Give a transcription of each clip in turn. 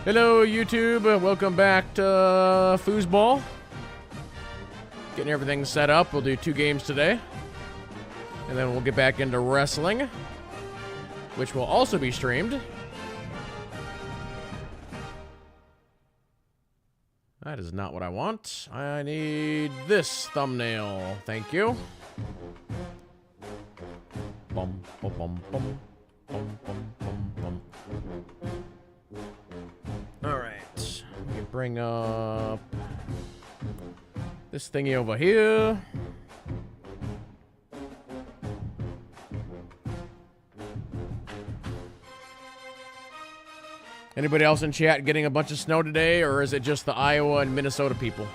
Hello, YouTube. Welcome back to Foosball. Getting everything set up. We'll do 2 games today. And then we'll get back into wrestling, which will also be streamed. That is not what I want. I need this thumbnail. Thank you. Bum, bum, bum, bum. Bum, bum, bum, bum. Alright. Let me bring up this thingy over here. Anybody else in chat getting a bunch of snow today, or is it just the Iowa and Minnesota people?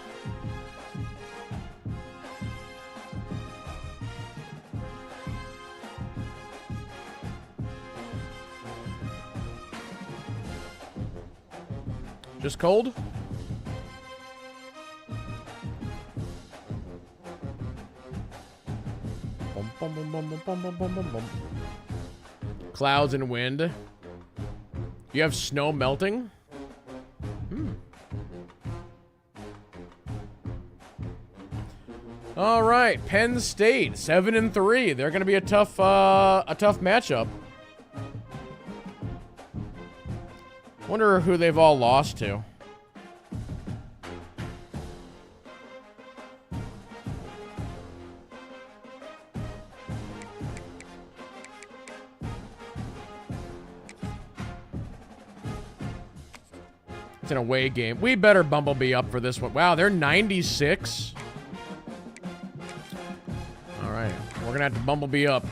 Just cold? Bum, bum, bum, bum, bum, bum, bum, bum, bum. Clouds and wind. You have snow melting? All right, Penn State, 7-3. They're going to be a tough matchup. Wonder who they've all lost to. It's an away game. We better Bumblebee up for this one. Wow, they're 96. All right, we're going to have to Bumblebee up.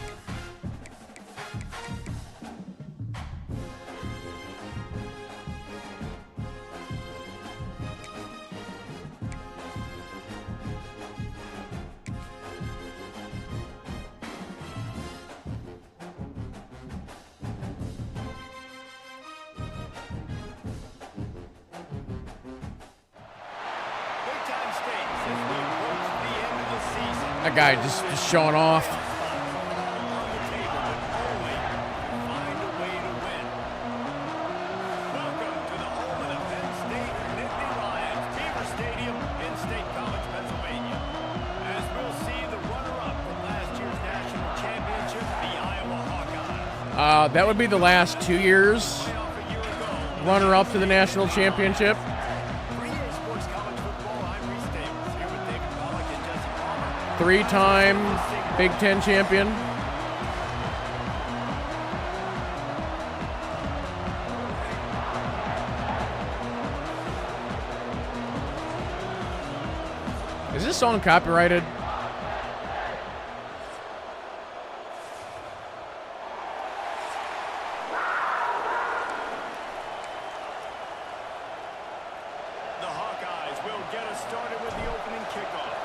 That guy just showing off. That would be the last 2 years. Runner-up to the national championship. Three-time Big Ten champion. Is this song copyrighted? The Hawkeyes will get us started with the opening kickoff.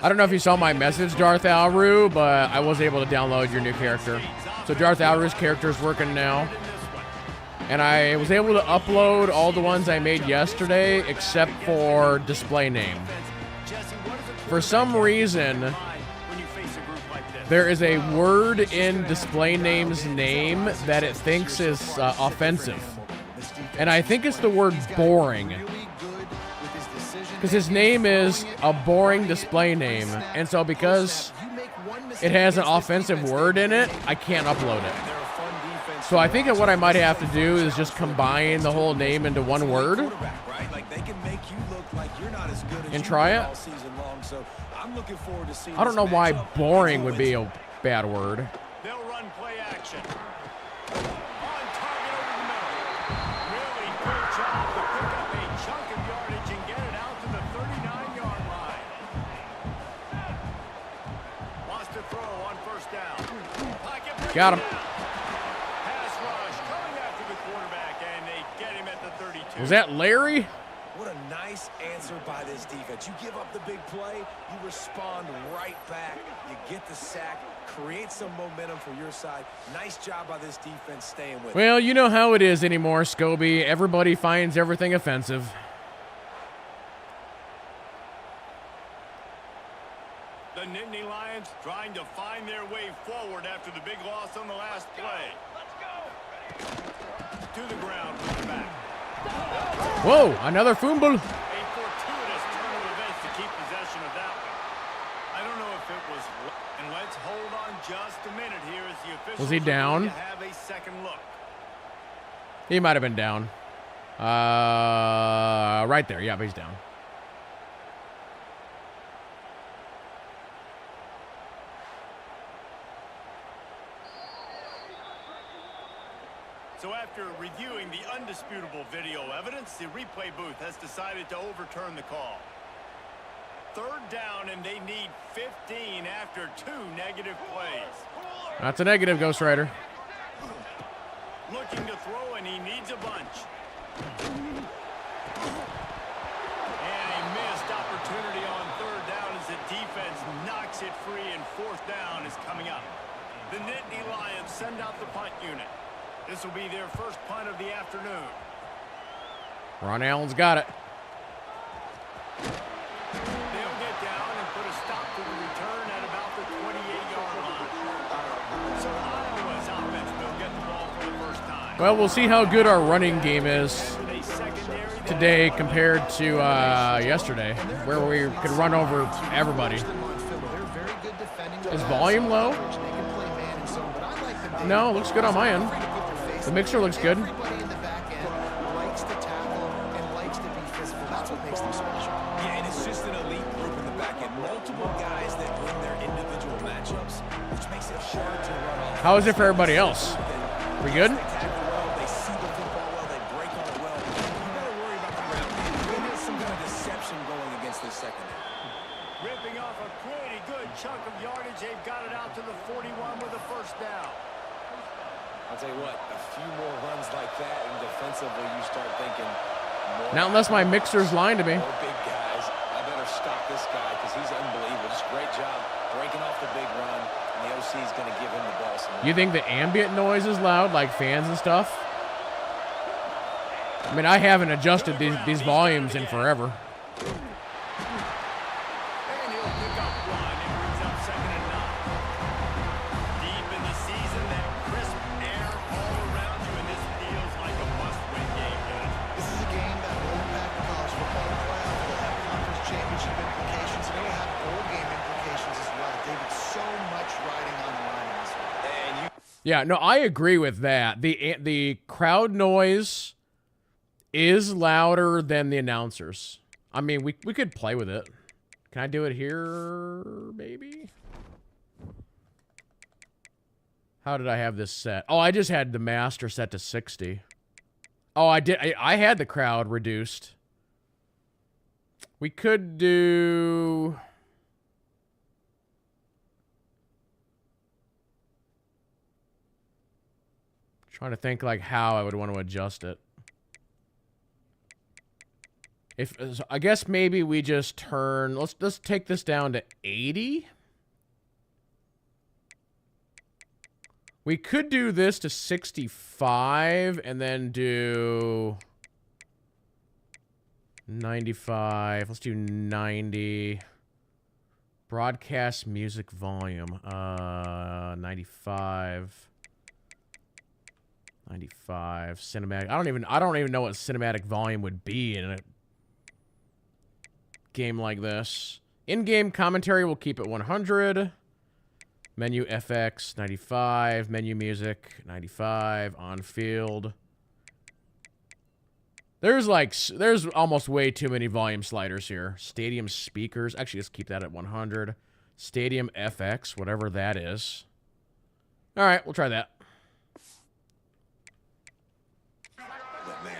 I don't know if you saw my message, Darth Alru, but I was able to download your new character. So Darth Alru's character is working now. And I was able to upload all the ones I made yesterday except for display name. For some reason, there is a word in display name's name that it thinks is offensive. And I think it's the word boring. Because his name is a boring display name. And so because it has an offensive word in it, I can't upload it. So I think that what I might have to do is just combine the whole name into one word and try it. I don't know why boring would be a bad word. They'll run play action. On target over the middle. Really good job to pick up a chunk of yardage and get it out to the 39-yard line. Wants to throw on first down. Got him. Pass rush coming after the quarterback, and they get him at the 32. Was that Larry? What a nice answer by this defense. You give up the big play, you respond right back, you get the sack, create some momentum for your side. Nice job by this defense staying with it. Well, you know how it is anymore, Scobie. Everybody finds everything offensive. The Nittany Lions defense trying to find their way forward after the big loss on the last play. To the ground with the back. Whoa, another fumble. A fortuitous turn of events to keep possession of that one. I don't know if it was... And let's hold on just a minute here as the officials... Was he down? have a second look. He might have been down. Right there. Yeah, but he's down. So after reviewing the undisputable video evidence, the replay booth has decided to overturn the call. Third down, and they need 15 after 2 negative plays. That's a negative, Ghost Rider. Looking to throw, and he needs a bunch. And a missed opportunity on third down as the defense knocks it free, and fourth down is coming up. The Nittany Lions send out the punt unit. This will be their first punt of the afternoon. Ron Allen's got it. They'll get down and put a stop to the return at about the 28-yard line. So Iowa's offense will get the ball for the first time. Well, we'll see how good our running game is today compared to yesterday, where we could run over everybody. Is volume low? No, looks good on my end. The mixer looks good. Everybody in the back end likes to tackle and likes to be physical. That's what makes them special. Yeah, and it's just an elite group in the back end. Multiple guys that win their individual matchups, which makes it hard to run off. How is it for everybody else? We good? They see the football well, they break on it well. You gotta worry about the ground. There's some kind of deception going against this secondary. Ripping off a pretty good chunk of yardage. They've got it out to the 41 with a first down. I'll tell you what, a few more runs like that, and defensively you start thinking more. Not unless my mixer's lying to me. More big guys. I better stop this guy because he's unbelievable. Just great job breaking off the big run, and the OC is going to give him the ball some more. You think the ambient noise is loud, like fans and stuff? I mean, I haven't adjusted these volumes in forever. And he'll pick up one. It brings up 2nd and 9. Deep in the season, that crisp air all around you, and this feels like a must-win game, guys. This is a game that will impact the college football playoff. It'll have conference championship implications, and it'll have bowl game implications as well. David, so much riding on the line in this one. And you Yeah, no, I agree with that. The crowd noise is louder than the announcers. I mean, we could play with it. Can I do it here, maybe? How did I have this set? Oh, I just had the master set to 60. Oh, I did. I had the crowd reduced. We could do... Trying to think like how I would want to adjust it. If I guess maybe we just turn. Let's take this down to 80. We could do this to 65 and then do 95. Let's do 90. Broadcast music volume. 95. 95. Cinematic. I don't even know what cinematic volume would be in a game like this. In-game commentary, we'll keep it 100. Menu FX 95. Menu music 95. On field. There's almost way too many volume sliders here. Stadium speakers. Actually, let's keep that at 100. Stadium FX, whatever that is. All right, we'll try that.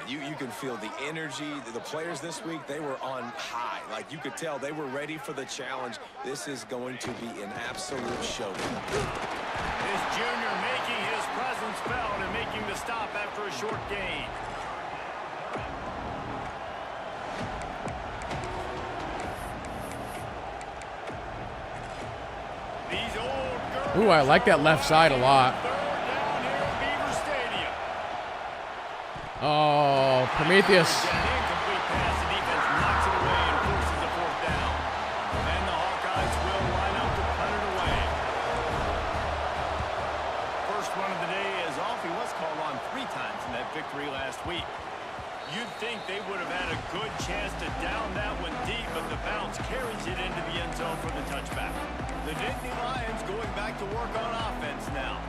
You can feel the energy. The players this week, they were on high. Like, you could tell they were ready for the challenge. This is going to be an absolute showdown. This junior making his presence felt and making the stop after a short gain. These old girls. Ooh, I like that left side a lot. Oh, Prometheus. An incomplete pass. The defense knocks it away and forces a fourth down. And the Hawkeyes will line up to punt it away. that victory last week. You'd think they would have had a good chance to down that one deep, but the bounce carries it into the end zone for the touchback. The Dynasty Lions going back to work on offense now.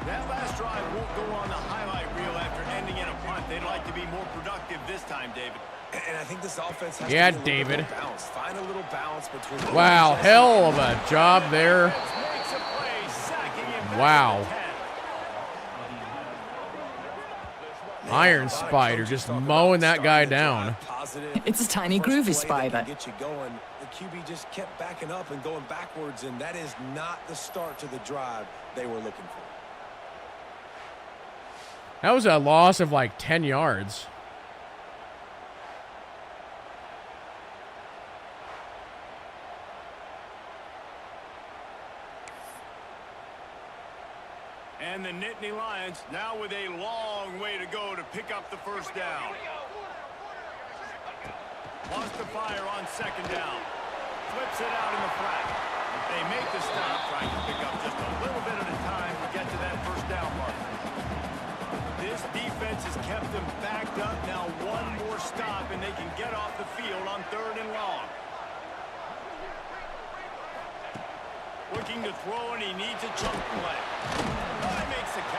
That last drive won't go on the highlight reel after ending in a punt. They'd like to be more productive this time, David. And I think this offense has yeah, to be a little David. bit more balanced. Find a little balance between. Wow, hell of a job there. Wow. Iron Spider just mowing that guy down. It's a tiny groovy spider. Get you going. The QB just kept backing up and going backwards, and that is not the start to the drive they were looking for. That was a loss of like 10 yards. And the Nittany Lions now with a long way to go to pick up the first down. Wants to fire on second down. Flips it out in the flat. They make the stop, trying to pick up just a little bit at a time to get to that first down mark. This defense has kept them backed up. Now one more stop and they can get off the field on 3rd and long. Looking to throw, and he needs a chunk play.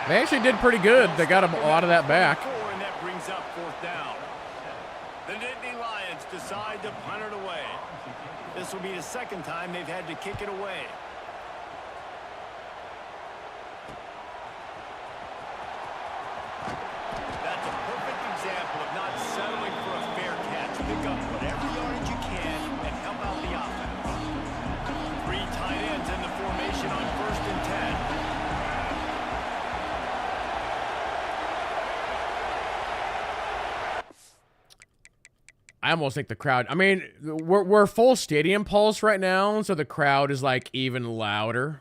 They actually did pretty good. They got a lot of that back. And that brings up 4th down. The Nittany Lions decide to punt it away. This will be the second time they've had to kick it away. That's a perfect example of not settling for a fair catch. Pick up whatever yardage you can and help out the offense. 3 tight ends in the formation on 1st and 10. I almost think the crowd, I mean, we're full stadium pulse right now, so the crowd is like even louder.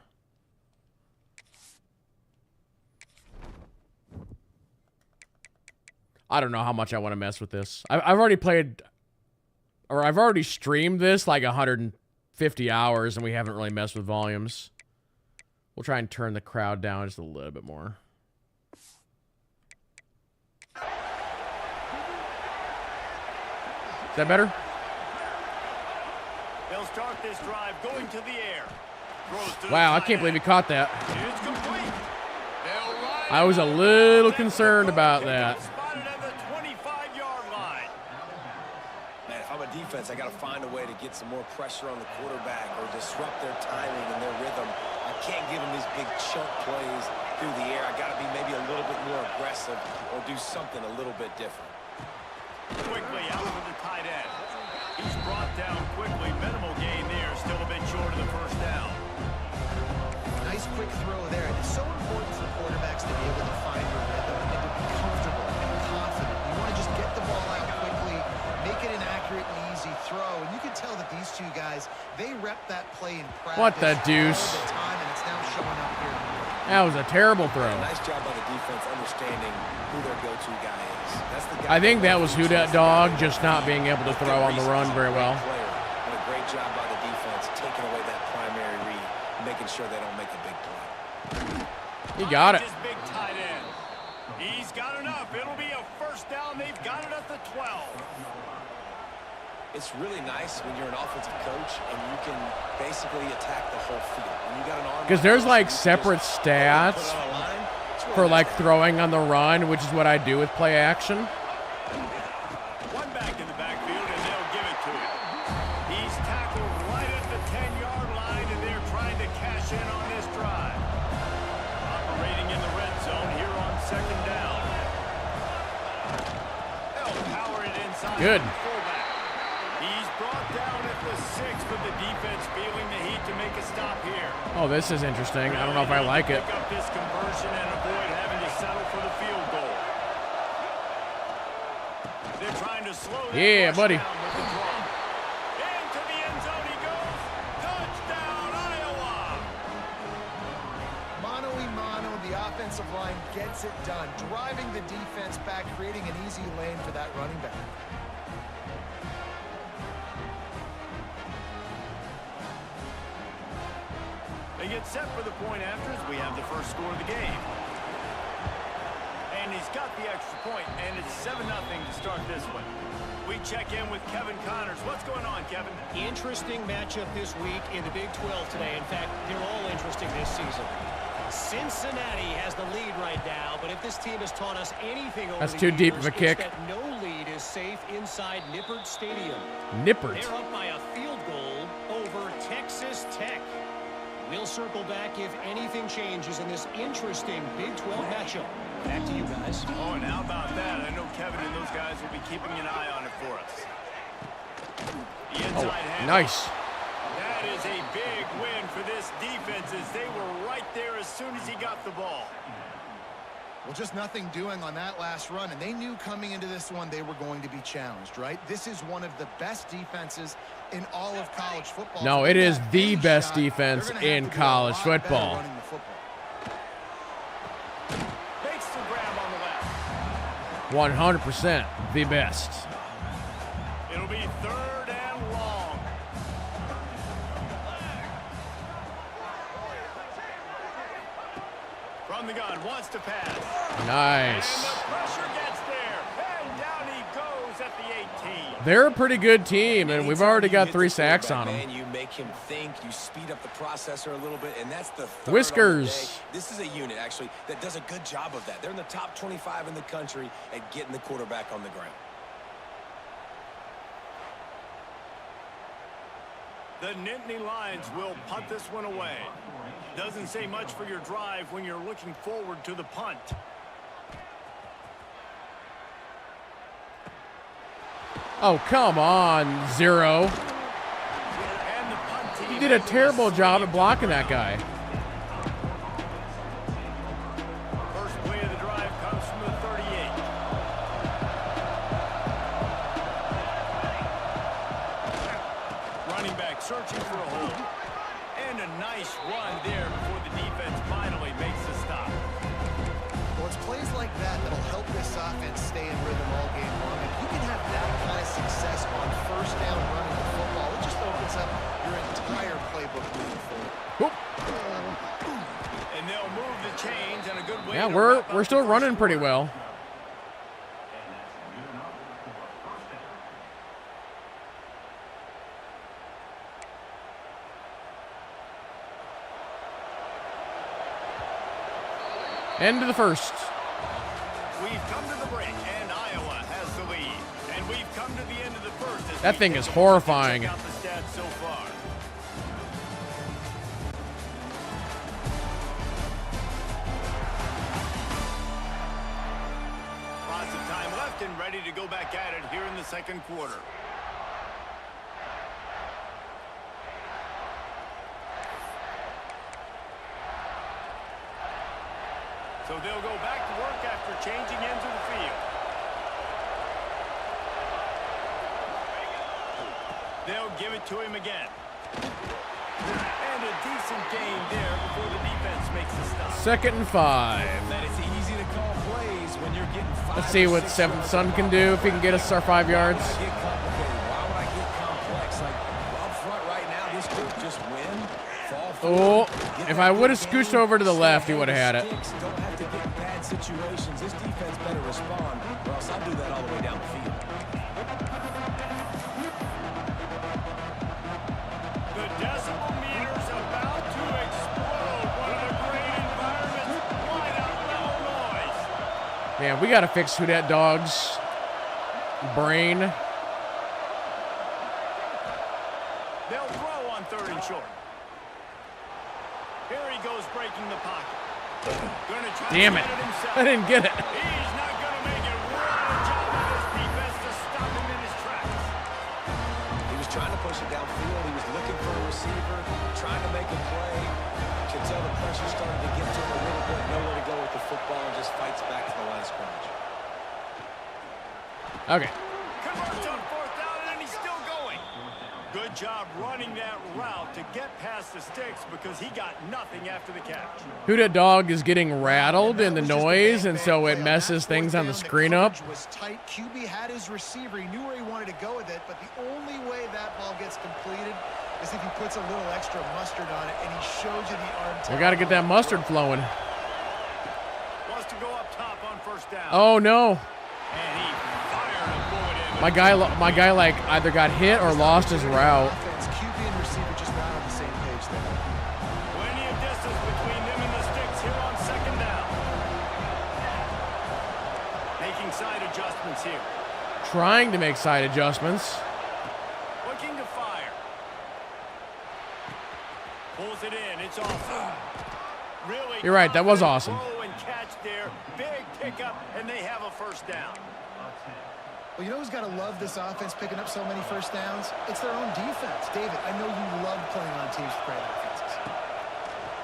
I don't know how much I want to mess with this. I've already played, or I've already streamed this like 150 hours, and we haven't really messed with volumes. We'll try and turn the crowd down just a little bit more. Is that better? They'll start this drive going to the air. Wow, I can't believe he caught that. It's complete. I was a little concerned about that. Spotted at the 25-yard line. Man, if I'm a defense, I got to find a way to get some more pressure on the quarterback or disrupt their timing and their rhythm. I can't give them these big chunk plays through the air. I got to be maybe a little bit more aggressive or do something a little bit different. Quickly out to the tight end. He's brought down quickly. Minimal gain there. Still a bit short of the first down. Nice quick throw there. And it's so important for quarterbacks to be able to find your rhythm and to be comfortable and confident. You want to just get the ball out quickly, make it an accurate and easy throw. And you can tell that these two guys, they rep that play in practice. What the deuce? All the time, and it's now showing up here. That was a terrible throw. Nice job by the defense understanding who their go-to guy is. That's the guy. I think that was Who Dat Dog just not being able to throw on the run very well. And a great job by the defense taking away that primary read, making sure they don't make a big play. He got it. His big tight end. He's got enough. It'll be a first down. They've got it at the 12. It's really nice when you're an offensive coach and you can basically attack the whole field. When you got an arm, Because there's like separate stats for like throwing on the run, which is what I do with play action. One back in the backfield, and they'll give it to him. He's tackled right at the 10-yard line, and they're trying to cash in on this drive. Operating in the red zone here on second down. They'll power it inside. Good. He's brought down at the 6, but the defense feeling the heat to make a stop here. Oh, this is interesting. I don't know if I like it. Pick up this conversion and avoid having to settle for the field goal. They're trying to slow that Yeah, buddy. down with the draw. Into the end zone he goes. Touchdown, Iowa! Mano a mano, the offensive line gets it done, driving the defense back, creating an easy lane for that running back. They get set for the point after as we have the first score of the game. And and he's got the extra point, and it's 7-0 to start this one. We check in with Kevin Connors. What's going on, Kevin? Interesting matchup this week in the Big 12 today. In fact, they're all interesting this season. Cincinnati has the lead right now, but if this team has taught us anything over That's the too years, deep of a kick. it's that no lead is safe inside Nippert Stadium. Nippert. They're up by a field goal over Texas Tech. We'll circle back if anything changes in this interesting Big 12 matchup. Back to you guys. Oh, and how about that? I know Kevin and those guys will be keeping an eye on it for us. The inside hand. Nice. That is a big win for this defense as they were right there as soon as he got the ball. Well, just nothing doing on that last run, and they knew coming into this one they were going to be challenged, right? This is one of the best defenses in all of college football. No, it is the best defense in college football. Makes the grab on the left. 100% the best. It'll be 3rd and long. From the gun, wants to pass. Nice. And the pressure gets there. And down he goes at the 18. They're a pretty good team, and we've already got 3 sacks on them. Man, you make him think, you speed up the processor a little bit, and that's the third Whiskers. on the day. This is a unit, actually, that does a good job of that. They're in the top 25 in the country at getting the quarterback on the ground. The Nittany Lions will punt this one away. Doesn't say much for your drive when you're looking forward to the punt. Oh, come on, Zero. And the punt team You did a terrible job at blocking that guy. First play of the drive comes from the 38. Running back searching for a hole. And a nice run there before the defense finally makes the stop. Well, it's plays like that that'll help this offense stay in rhythm all game long. If you can have that kind of success on first down running the football, it just opens up your entire playbook moving forward. And they'll move the chains and a good way Yeah, to we're wrap up still the running first pretty quarter. well. End of the first. We've come to the break, and Iowa has the lead. And we've come to the end of the first. As That we thing take is a look horrifying. and check out the stats so far. Lots of time left and ready to go back at it here in the second quarter. So they'll go back to work after changing ends of the field. They'll give it to him again. And a decent gain there before the defense makes the stop. 2nd and 5. That it's easy to call plays when you're getting 5 Let's see or what 6 Seventh yards. Son can do if he can get us our 5 yards. Why would I get complicated? Why would I get complex? Like, up front right now, this dude just win, fall Oh, forward, get if that I would have big scooched game, over to the stay left, he ahead would have of had it. sticks, don't have to get in bad situations. This defense better respond, or else I'll do that all the way down the field. The decibel meter's about to explode. One of the great environments. Wide out level noise. Man, we got to fix who that dog's brain. They'll throw on 3rd and short. Here he goes breaking the pocket. Gonna try Damn to it. get it himself. I didn't get it. He's not going to make it. What a job by this defense to stop him in his tracks. He was trying to push it downfield. He was looking for a receiver, trying to make a play. You can tell the pressure started to get to him a little bit. Nowhere to go with the football and just fights back to the line of scrimmage. Okay. Converts on 4th down, and he's still going. Good job running that route to get past the sticks because he got nothing after the catch. Who that dog is getting rattled in the noise, and so it messes things on the screen up. Was tight. QB had his receiver. He knew where he wanted to go with it, but the only way that ball gets completed is if he puts a little extra mustard on it, and he shows you the arm. We got to get that mustard flowing. Wants to go up top on 1st down. Oh no. And he fired a bullet in. My guy like either got hit or lost his route. Offense, QB and receiver just not on the same page there. Plenty of distance between them and the sticks here on second down. Making side adjustments here. Trying to make side adjustments. Looking to fire. Pulls it in. It's awesome. Really. You're right, that was awesome. Throw and catch there. Big pickup, and they have a first down. Well, you know who's got to love this offense picking up so many first downs? It's their own defense. David, I know you love playing on teams with great offenses.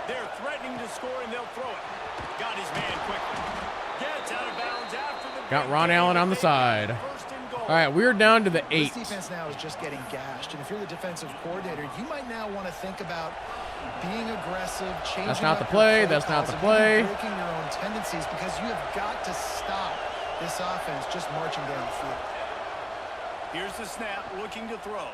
They're threatening to score, and they'll throw it. Got his man quickly. Gets out of bounds after the... Got Ron Allen on the side. All right, we're down to the 8. This defense now is just getting gashed, and if you're the defensive coordinator, you might now want to think about being aggressive, changing That's not up the play. your That's not the protocols, and play. even breaking your own tendencies, because you have got to stop this offense just marching down the field. Here's the snap, looking to throw.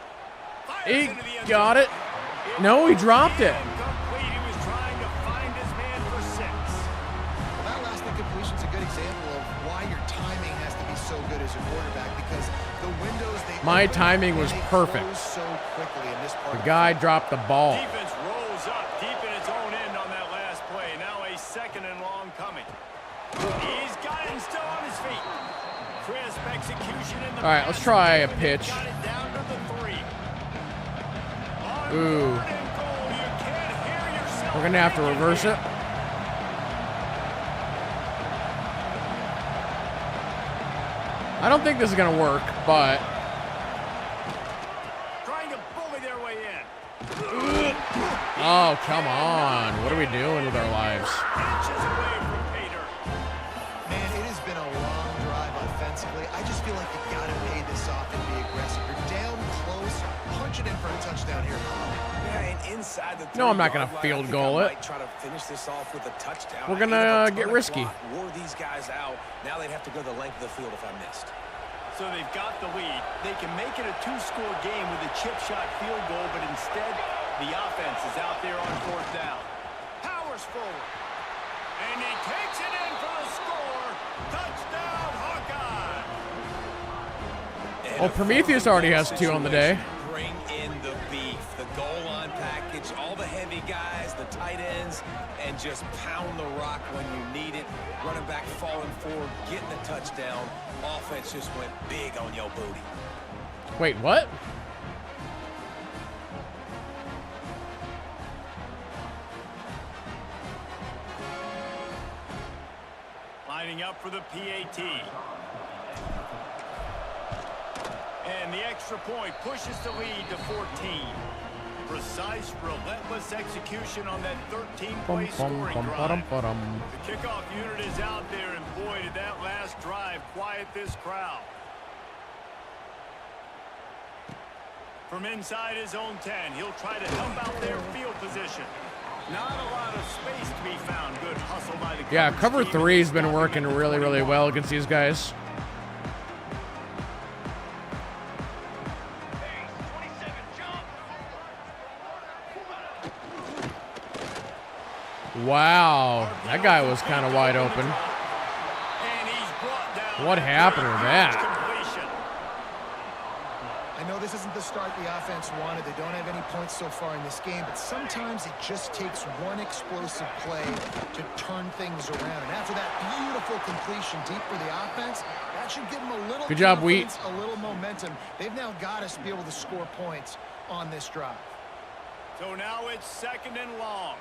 Fires He into the end got zone. it. No, he dropped it. Incomplete. He was trying to find his man for 6. Well, that last incompletion is a good example of why your timing has to be so good as a quarterback, because the windows they My open timing was and they perfect. close so quickly in this part The of guy dropped the ball. Defense rolls up deep in its own end on that last play. Now a second and long coming. He's got it and still on his feet. Crisp execution in the All right, let's try a pitch. Got it down to the 3. On Ooh. 3rd and goal, you can't hear yourself. We're going to have to reverse it. I don't think this is going to work, but... Trying to bully their way in. Oh, come on. What are we doing with our lives? Inches away from pay dirt. Man, it has been a long drive offensively. I just feel like you got to pay this off and be aggressive. You're down close. Punch it in for a touchdown here. Yeah, and inside the No, I'm not gonna 3-yard line, field I think goal I it. might try to finish this off with a touchdown. We're I gonna, gave up a ton get of risky. clock, wore these guys out. Now they'd have to go the length of the field if I missed. So they've got the lead. They can make it a 2-score game with a chip shot field goal, but instead, the offense is out there on 4th down. Powers forward. And he takes it in for the score. Touchdown, Hawkeye. Oh, Prometheus already has 2 on the day. Bring in the beef, the goal line package, all the heavy guys, the tight ends, and just pound the rock when you need it. Running back falling forward, getting the touchdown. Offense just went big on your booty. Wait, what? Lining up for the PAT. And the extra point pushes the lead to 14. Precise, relentless execution on that 13-play scoring drive. The kickoff unit is out there, and boy, did that last drive quiet this crowd. From inside his own 10, he'll try to help out their field position. Not a lot of space to be found. Good hustle by the Yeah, cover coverage team. 3's been working really, really well against these guys. Wow, that guy was kind of wide open. And he's brought down. What happened with that? Completion. I know this isn't the start the offense wanted. They don't have any points so far in this game, but sometimes it just takes one explosive play to turn things around. And after that beautiful completion deep for the offense, that should give them a little Good job, Wheat. confidence, a little momentum. They've now got us to be able to score points on this drive. So now it's 2nd and long.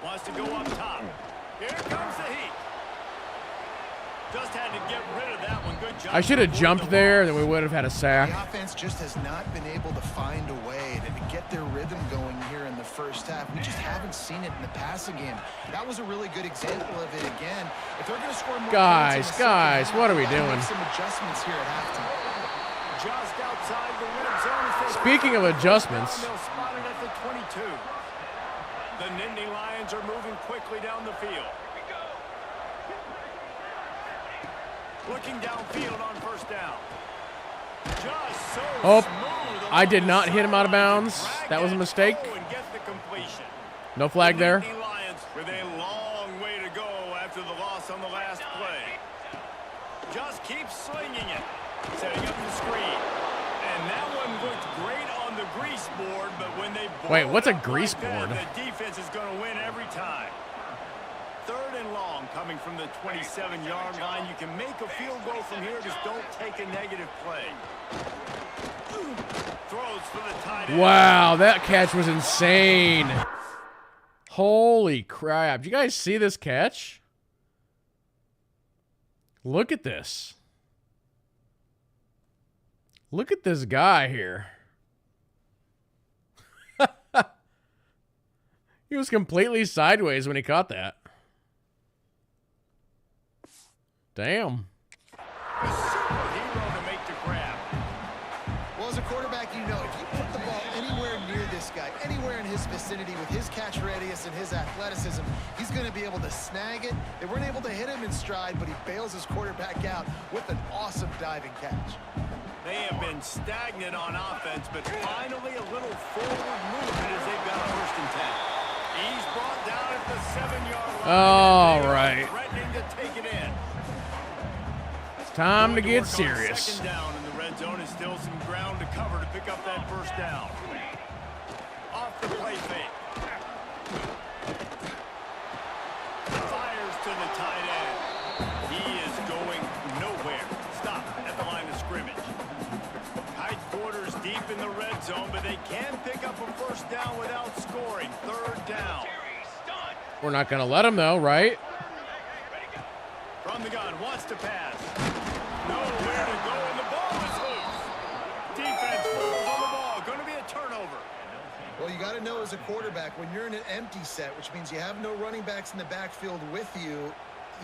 Wants to go up top. Here comes the heat. Just had to get rid of that one. Good job. I should have jumped there, then we would have had a sack. The offense just has not been able to find a way to get their rhythm going here in the first half. We just haven't seen it in the passing game. That was a really good example of it again. If they're going to score more Guys, points in the second half, what are we they've got to doing? make some adjustments here at halftime. Just outside the red zone. as they- Speaking of adjustments, They'll spot it at the 22. The Nittany Lions are moving quickly down the field. Looking downfield on 1st down. Just so Oh, smooth I did along not the hit him out of sideline. bounds. Drag That was a that mistake. throw and get the completion. No flag there. The Nittany Lions grease board, but when they Wait, what's a blow it up grease like that, board? the defense is going to win every time. 3rd and long coming from the 27-yard line. You can make a field goal from here, just don't take a negative play. Throws for the tight end. Wow, that catch was insane. Holy crap. Did you guys see this catch? Look at this. Look at this guy here. He was completely sideways when he caught that. Damn. A superhero to make the grab. Well, as a quarterback, you know, if you put the ball anywhere near this guy, anywhere in his vicinity with his catch radius and his athleticism, he's going to be able to snag it. They weren't able to hit him in stride, but he bails his quarterback out with an awesome diving catch. They have been stagnant on offense, but finally a little forward movement as they've got a 1st and 10. He's brought down at the 7-yard line. All right. Threatening to take it in. It's time to Going get work on serious. 2nd down, and the red zone is still some ground to cover to pick up that 1st down. Off the play fake. Fires to the tight end. He is going nowhere. Stop at the line of scrimmage. Tight quarters deep in the red zone, but they can pick up a 1st down without scoring. 3rd down. We're not going to let him, though, right? From the gun, wants to pass. Nowhere to go, and the ball is loose. Defense falls on the ball. Going to be a turnover. Well, you got to know as a quarterback, when you're in an empty set, which means you have no running backs in the backfield with you,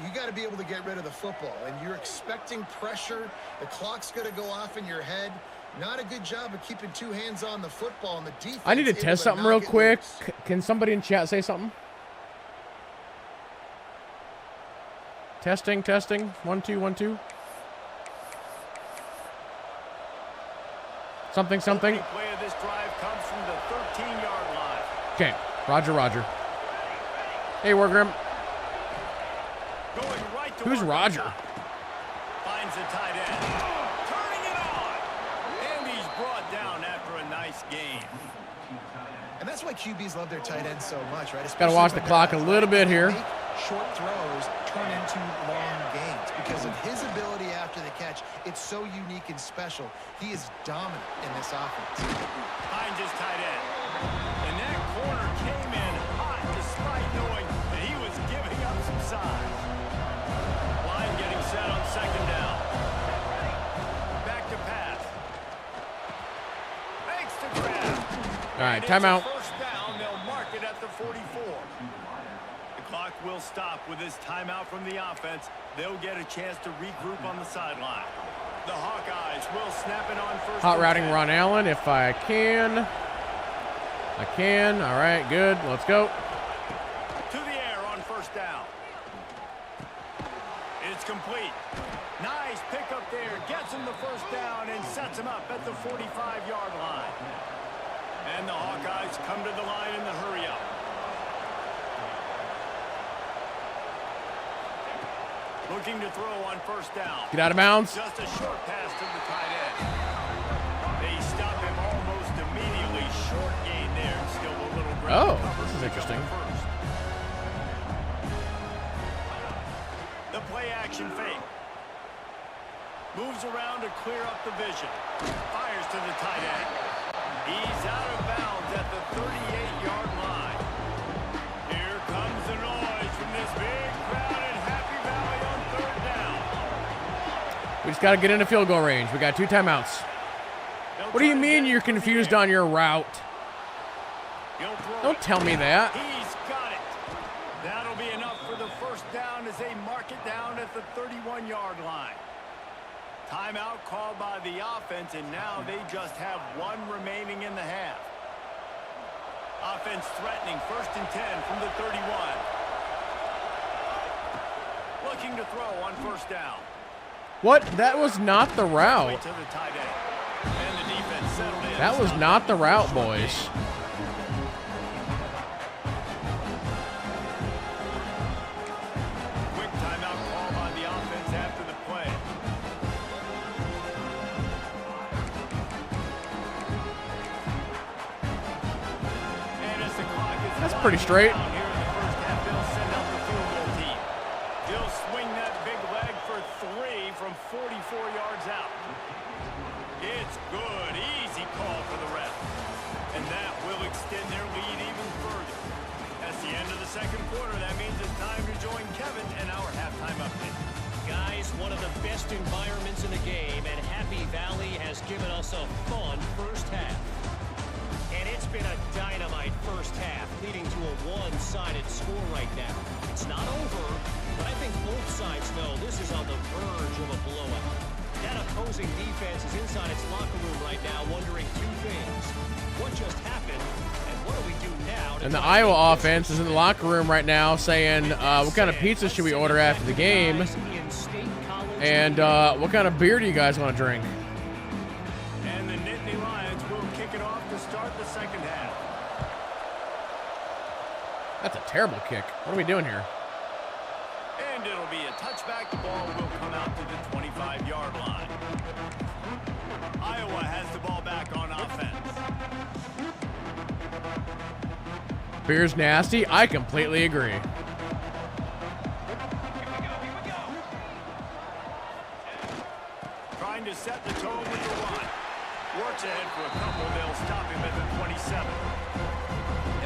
you got to be able to get rid of the football. And you're expecting pressure. The clock's going to go off in your head. Not a good job of keeping 2 hands on the football, and the defense. I need to test something real quick. Can somebody in chat say something? Testing, testing. 1, 2, 1, 2. Something, something. The play of this drive comes from the 13-yard line. Okay, Roger, Roger. Hey, Wargrim. Going right to Who's work. Roger? Finds the tight end. Turning it on. And he's brought down after a nice game. And that's why QBs love their tight ends so much, right? Got to watch the clock a little bit here. Short throws turn into long gains because of his ability after the catch. It's so unique and special. He is dominant in this offense. Finds his tight end. And that corner came in hot despite knowing that he was giving up some size. Line getting set on 2nd down. Back to pass. Makes the grab. All right, And it's timeout. a 1st down. They'll mark it at the 44. The clock will stop with this timeout from the offense. They'll get a chance to regroup on the sideline. The Hawkeyes will snap it on 1st. Hot routing Ron Allen if I can. I can. All right, good. Let's go. To the air on 1st down. It's complete. Nice pickup there. Gets him the 1st down and sets him up at the 45-yard line. And the Hawkeyes come to the line in the hurry-up. Looking to throw on 1st down. Get out of bounds. Just a short pass to the tight end. They stop him almost immediately. Short gain there. Still a little ground Oh, cover this is to pick up interesting. the 1st. The play action fake. Moves around to clear up the vision. Fires to the tight end. He's out of bounds at the 38-yard line. Here comes the noise from this big crowd in Happy Valley on 3rd down. We just got to get into field goal range. We got 2 timeouts. They'll What do you try to mean get you're it from the confused air. on your route? He'll throw Don't it. tell me that. He's got it. That'll be enough for the 1st down as they mark it down at the 31-yard line. Timeout called by the offense, and now they just have 1 remaining in the half. Offense threatening 1st and 10 from the 31. Looking to throw on 1st down. What? That was not the route. Wait to the tight end. And the defense settled in. That was not the route, boys. Quick timeout call by the offense after the play. That's pretty straight. Here in the first half, they'll send out the field goal team. He'll swing that big leg for 3 from 44 yards out. It's good. Easy call for the ref. And that will extend their lead even further. That's the end of the second quarter. That means it's time to join Kevin and our halftime update. Guys, one of the best environments in the game, and Happy Valley has given us a fun first half. And it's been a dynamite first half, leading to a one-sided score right now. It's not over, but I think both sides know this is on the verge of a blowout. That opposing defense is inside its locker room right now wondering 2 things. What just happened, and what do we do now? And the Iowa offense is in the locker room right now saying, what kind of pizza should we order after the game? And what kind of beer do you guys want to drink? And the Nittany Lions will kick it off to start the second half. That's a terrible kick. What are we doing here? And it'll be a touchback. The ball will come out to the 25-yard line. Iowa has the ball back on offense. Beer's nasty. I completely agree. Trying to set the tone with the run. Works ahead for a couple. They'll stop him at the 27.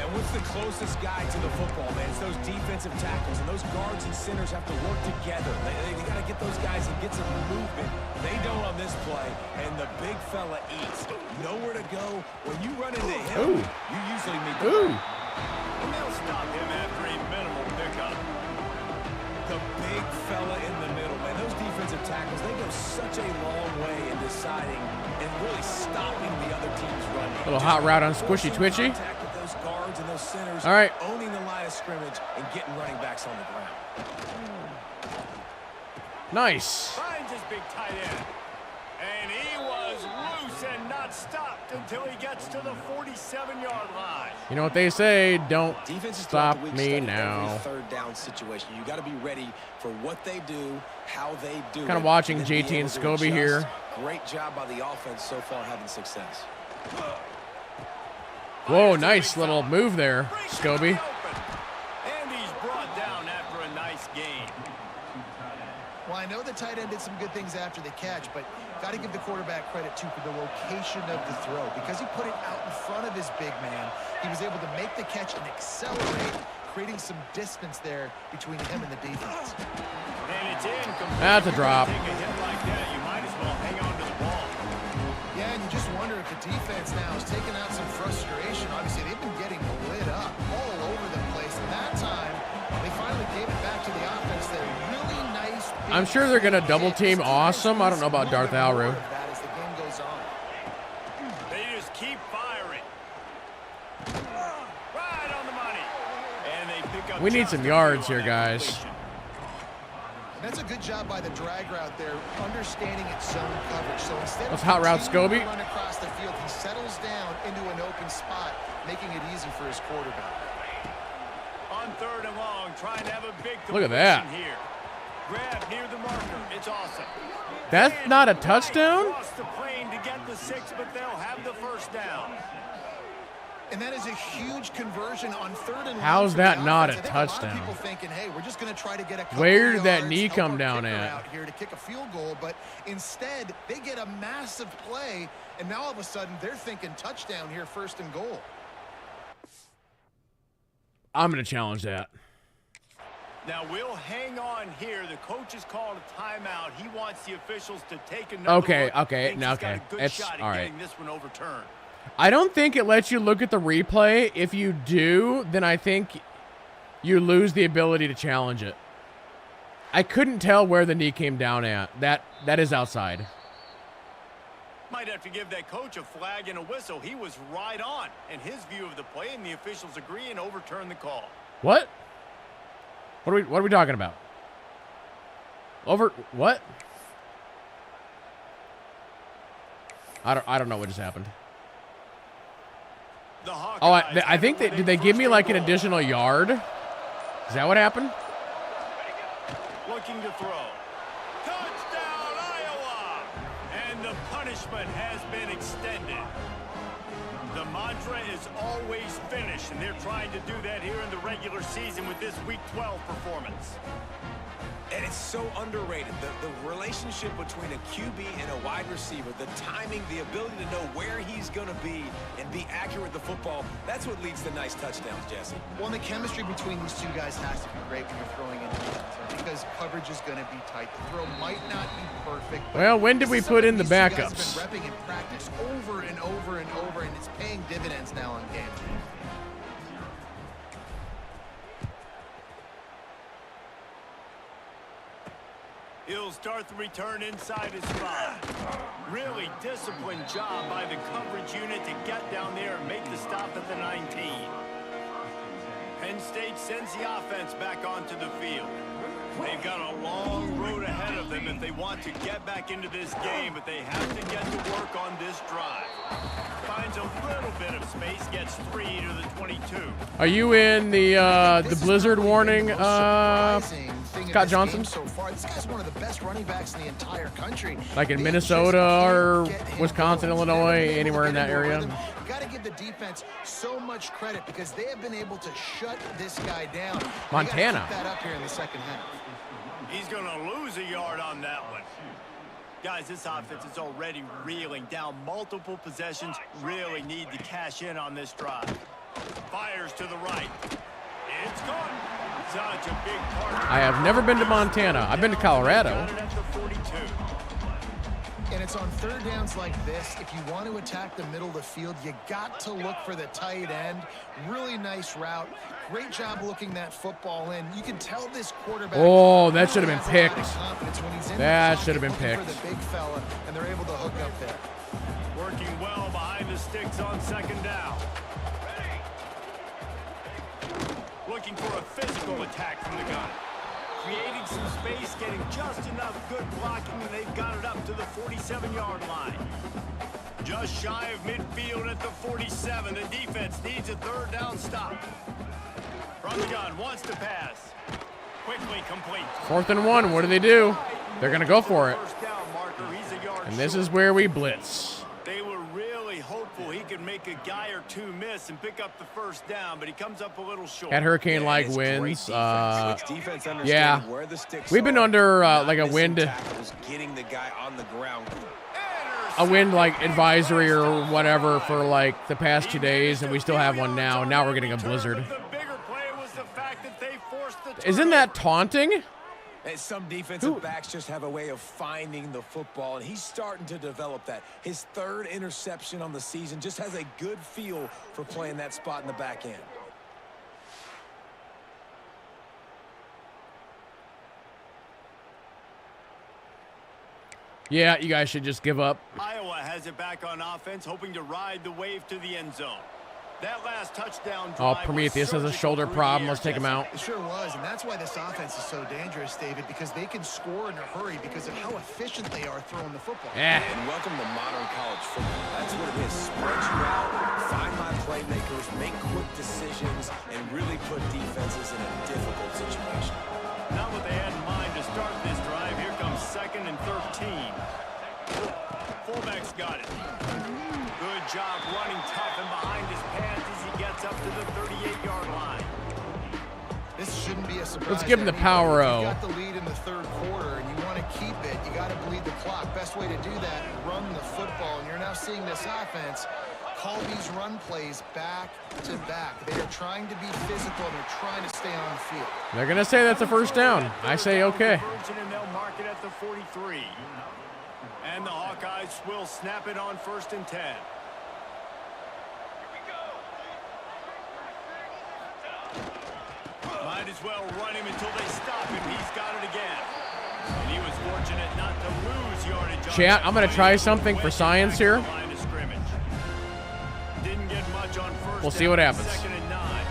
And what's the closest guy to the football, man? It's those defensive tackles, and those guards and centers have to work together. They got to get those guys and get some movement. They don't on this play, and the big fella eats. Nowhere to go. When you run into him, you usually meet the Ooh. And they'll stop him after a minimal pickup. The big fella in the middle, man. Those defensive tackles, they go such a long way in deciding and really stopping the other team's run. Little hot route on Squishy Twitchy. Contact with those guards and those centers, All right. owning the line of scrimmage and getting running backs on the ground. Nice. Finds his big tight end. And he was loose and not stopped until he gets to the 47-yard line. You know what they say, don't Defenses stop throughout the week me study now. every third down situation. You got to be ready for what they do, how they do it. Kind of watching and then be JT and able to Scobie adjust. here. Great job by the offense so far having success. Whoa, nice little move there, Scobie. And he's brought down after a nice gain. Well, I know the tight end did some good things after the catch, but got to give the quarterback credit, too, for the location of the throw. Because he put it out in front of his big man, he was able to make the catch and accelerate, creating some distance there between him and the defense. And it's in. That's a drop. Take a hit like that, you might as well hang on to the ball. Yeah, and you just wonder if the defense now is taking out some frustration. Obviously, they've been getting lit up all over the place. And that time, they finally gave it back to the offense there. Really nice. I'm sure they're going to double team Awesome. I don't know about Darth Alru. As the game goes on. They just keep firing. Right on the money. And they pick up. We need just some a few yards on here, that guys. completion. That's a good job by the drag route there, understanding its zone coverage. So instead Let's of hot route continuing Scobie. to run across the field, he settles down into an open spot, making it easy for his quarterback. On third and long, trying to have a big Look at that. completion here. Grab near the marker. It's awesome. That's And not a right touchdown? across the plane to get the 6, but they'll have the first down. And that is a huge conversion on third and long. How's for that the not offense. a I think touchdown? A lot of people thinking, hey, we're just going to try to get a couple Where did that yards, knee help come our down kicker at? out here to kick a field goal, but instead they get a massive play, and now all of a sudden they're thinking touchdown here, first and goal. I'm going to challenge that. Now we'll hang on here. The coach has called a timeout. He wants the officials to take another Okay, look. okay, Thinks no, he's got okay. a good It's shot at all right. getting this one overturned. I don't think it lets you look at the replay. If you do, then I think you lose the ability to challenge it. I couldn't tell where the knee came down at. That is outside. Might have to give that coach a flag and a whistle. He was right on in his view of the play, and the officials agree and overturn the call. What? What are we talking about? What? I don't know what just happened. The Hawkeyes Oh, I think have it did they give me like an additional yard? Is that what happened? looking to throw. Touchdown, Iowa! And the punishment has been extended. The mantra is always finish, and they're trying to do that here in the regular season with this Week 12 performance. And it's so underrated. The relationship between a QB and a wide receiver, the timing, the ability to know where he's going to be and be accurate with the football, that's what leads to nice touchdowns, Jesse. Well, the chemistry between these two guys has to be great when you're throwing into the end zone because coverage is going to be tight. The throw might not be perfect. Well, when did we put in the backups? These guys have been repping in practice over and over and over, and it's paying dividends now on game. He'll start the return inside his spot. Really disciplined job by the coverage unit to get down there and make the stop at the 19. Penn State sends the offense back onto the field. They've got a long road ahead of them if they want to get back into this game, but they have to get to work on this drive. Finds a little bit of space, gets 3 to the 22. Are you in the blizzard warning, Scott Johnson? So far, this guy's one of the best running backs in the entire country. Like in Minnesota or Wisconsin, Illinois, anywhere in that area? You got to give the defense so much credit because they have been able to shut this guy down. Montana. Keep that up here in the second half. He's going to lose a yard on that one. Guys, this offense is already reeling down multiple possessions. Really need to cash in on this drive. Fires to the right. It's gone. Such a big part. I have never been to Montana. I've been to Colorado. Got it at the 42. And it's on third downs like this. If you want to attack the middle of the field, you got to look for the tight end. Really nice route. Great job looking that football in. You can tell this quarterback. Oh, that should have been picked. That should have been picked. For the big fella, and they're able to hook up there. Working well behind the sticks on second down. Looking for a physical attack from the gun. Creating some space, getting just enough good blocking, and they've got it up to the 47-yard line. Just shy of midfield at the 47. The defense needs a third down stop. From the gun, wants to pass. Quickly complete. 4th and 1. What do they do? They're going to go for it. First down marker, he's a yard And this short. is where we blitz. They were really hopeful he could make a guy or two miss and pick up the first down, but he comes up a little short. Had hurricane-like It's winds. great defense. It's defense understanding Yeah. where the sticks We've been are, under not like a missing wind, tackles, getting the guy on the ground. like advisory or whatever for like the past 2 days, and we still have one now. Now we're getting a blizzard. The bigger play was the fact that they forced the Isn't that taunting? And some defensive backs just have a way of finding the football, and he's starting to develop that. His 3rd interception on the season, just has a good feel for playing that spot in the back end. Yeah, you guys should just give up. Iowa has it back on offense, hoping to ride the wave to the end zone. That last touchdown Oh, drive Prometheus was has a shoulder surgical problem. through the Let's take him air, out. It sure was, and that's why this offense is so dangerous, David, because they can score in a hurry because of how efficient they are throwing the football. Eh. And welcome to modern college football. That's what it is. Spread you out, find my playmakers, make quick decisions, and really put defenses in a difficult situation. Not what they had in mind to start this drive. Here comes 2nd and 13. Fullback's got it. Good job running tough and behind his pads as he gets up to the 38-yard line. This shouldn't be a surprise. Let's give him the to anybody. power If O. you got the lead in the 3rd quarter and you want to keep it, you got to bleed the clock. Best way to do that, run the football. And you're now seeing this offense call these run plays back to back. They are trying to be physical and they're trying to stay on the field. They're going to say that's a first down. I say okay. And they'll mark it at the 43. And the Hawkeyes will snap it on 1st and 10. Might as well run him until they stop him. He's got it again. And he was fortunate not to lose yardage. Chat, I'm going to try something for science here. Didn't get much on 1st. We'll see what happens. 2nd and 9.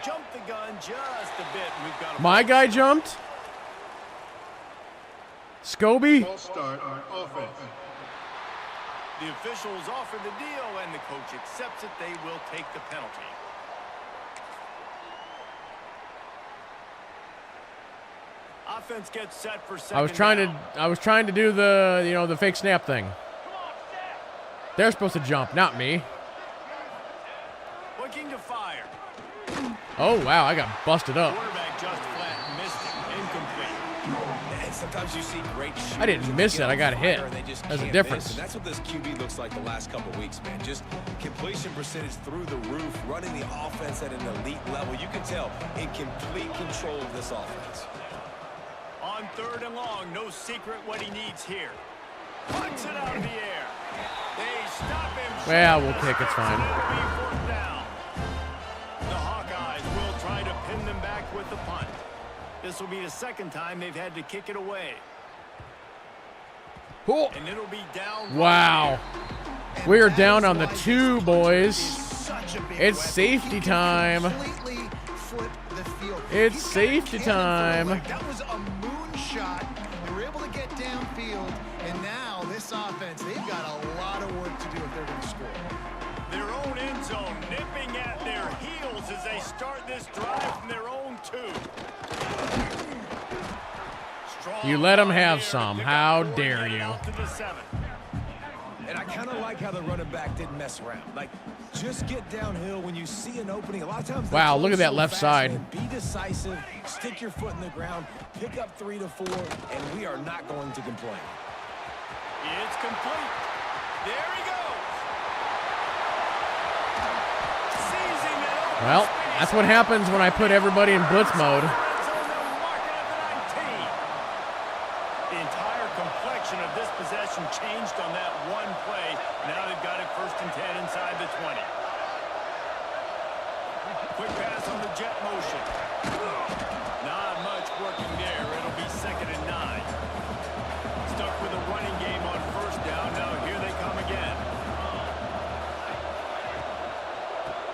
Jump the gun just a bit. We've got My guy jumped. Scobie. False start on offense. The officials offer the deal, and the coach accepts it. They will take the penalty. offense gets set for second I was trying to do the, you know, the fake snap thing. They're supposed to jump, not me. Looking to fire. Oh, wow, I got busted up. Quarterback just flat missed it. Incomplete. And sometimes you see great shooters. I didn't miss it, I got hit. There's a difference. And that's what this QB looks like the last couple weeks, man. Just completion percentage through the roof, running the offense at an elite level. You can tell in complete control of this offense. On 3rd and long, no secret what he needs here. Puts it out of the air. They stop him. Well, we'll kick, it's fine. It'll be 4th down. The Hawkeyes will try to pin them back with the punt. This will be the 2nd time they've had to kick it away. Cool. And it'll be down. Wow. We are down on the 2, boys. It's safety time. It's safety time. That was a moonshot. They were able to get downfield, and now this offense, they've got a lot of work to do if they're going to score. Their own end zone nipping at their heels as they start this drive from their own 2. You let them have some. How dare you? And I kind of like how the running back didn't mess around. Like, just get downhill when you see an opening. A lot of times. Wow, look at that left side. Be decisive, stick your foot in the ground, pick up 3 to 4, and we are not going to complain. It's complete. There he goes. Seizing it. Well, that's what happens when I put everybody in blitz mode. The entire complexion of this possession changed on that one play. Now they've got it 1st and 10 inside the 20. Quick pass on the jet motion. Not much working there. It'll be 2nd and 9. Stuck with a running game on 1st down. Now here they come again.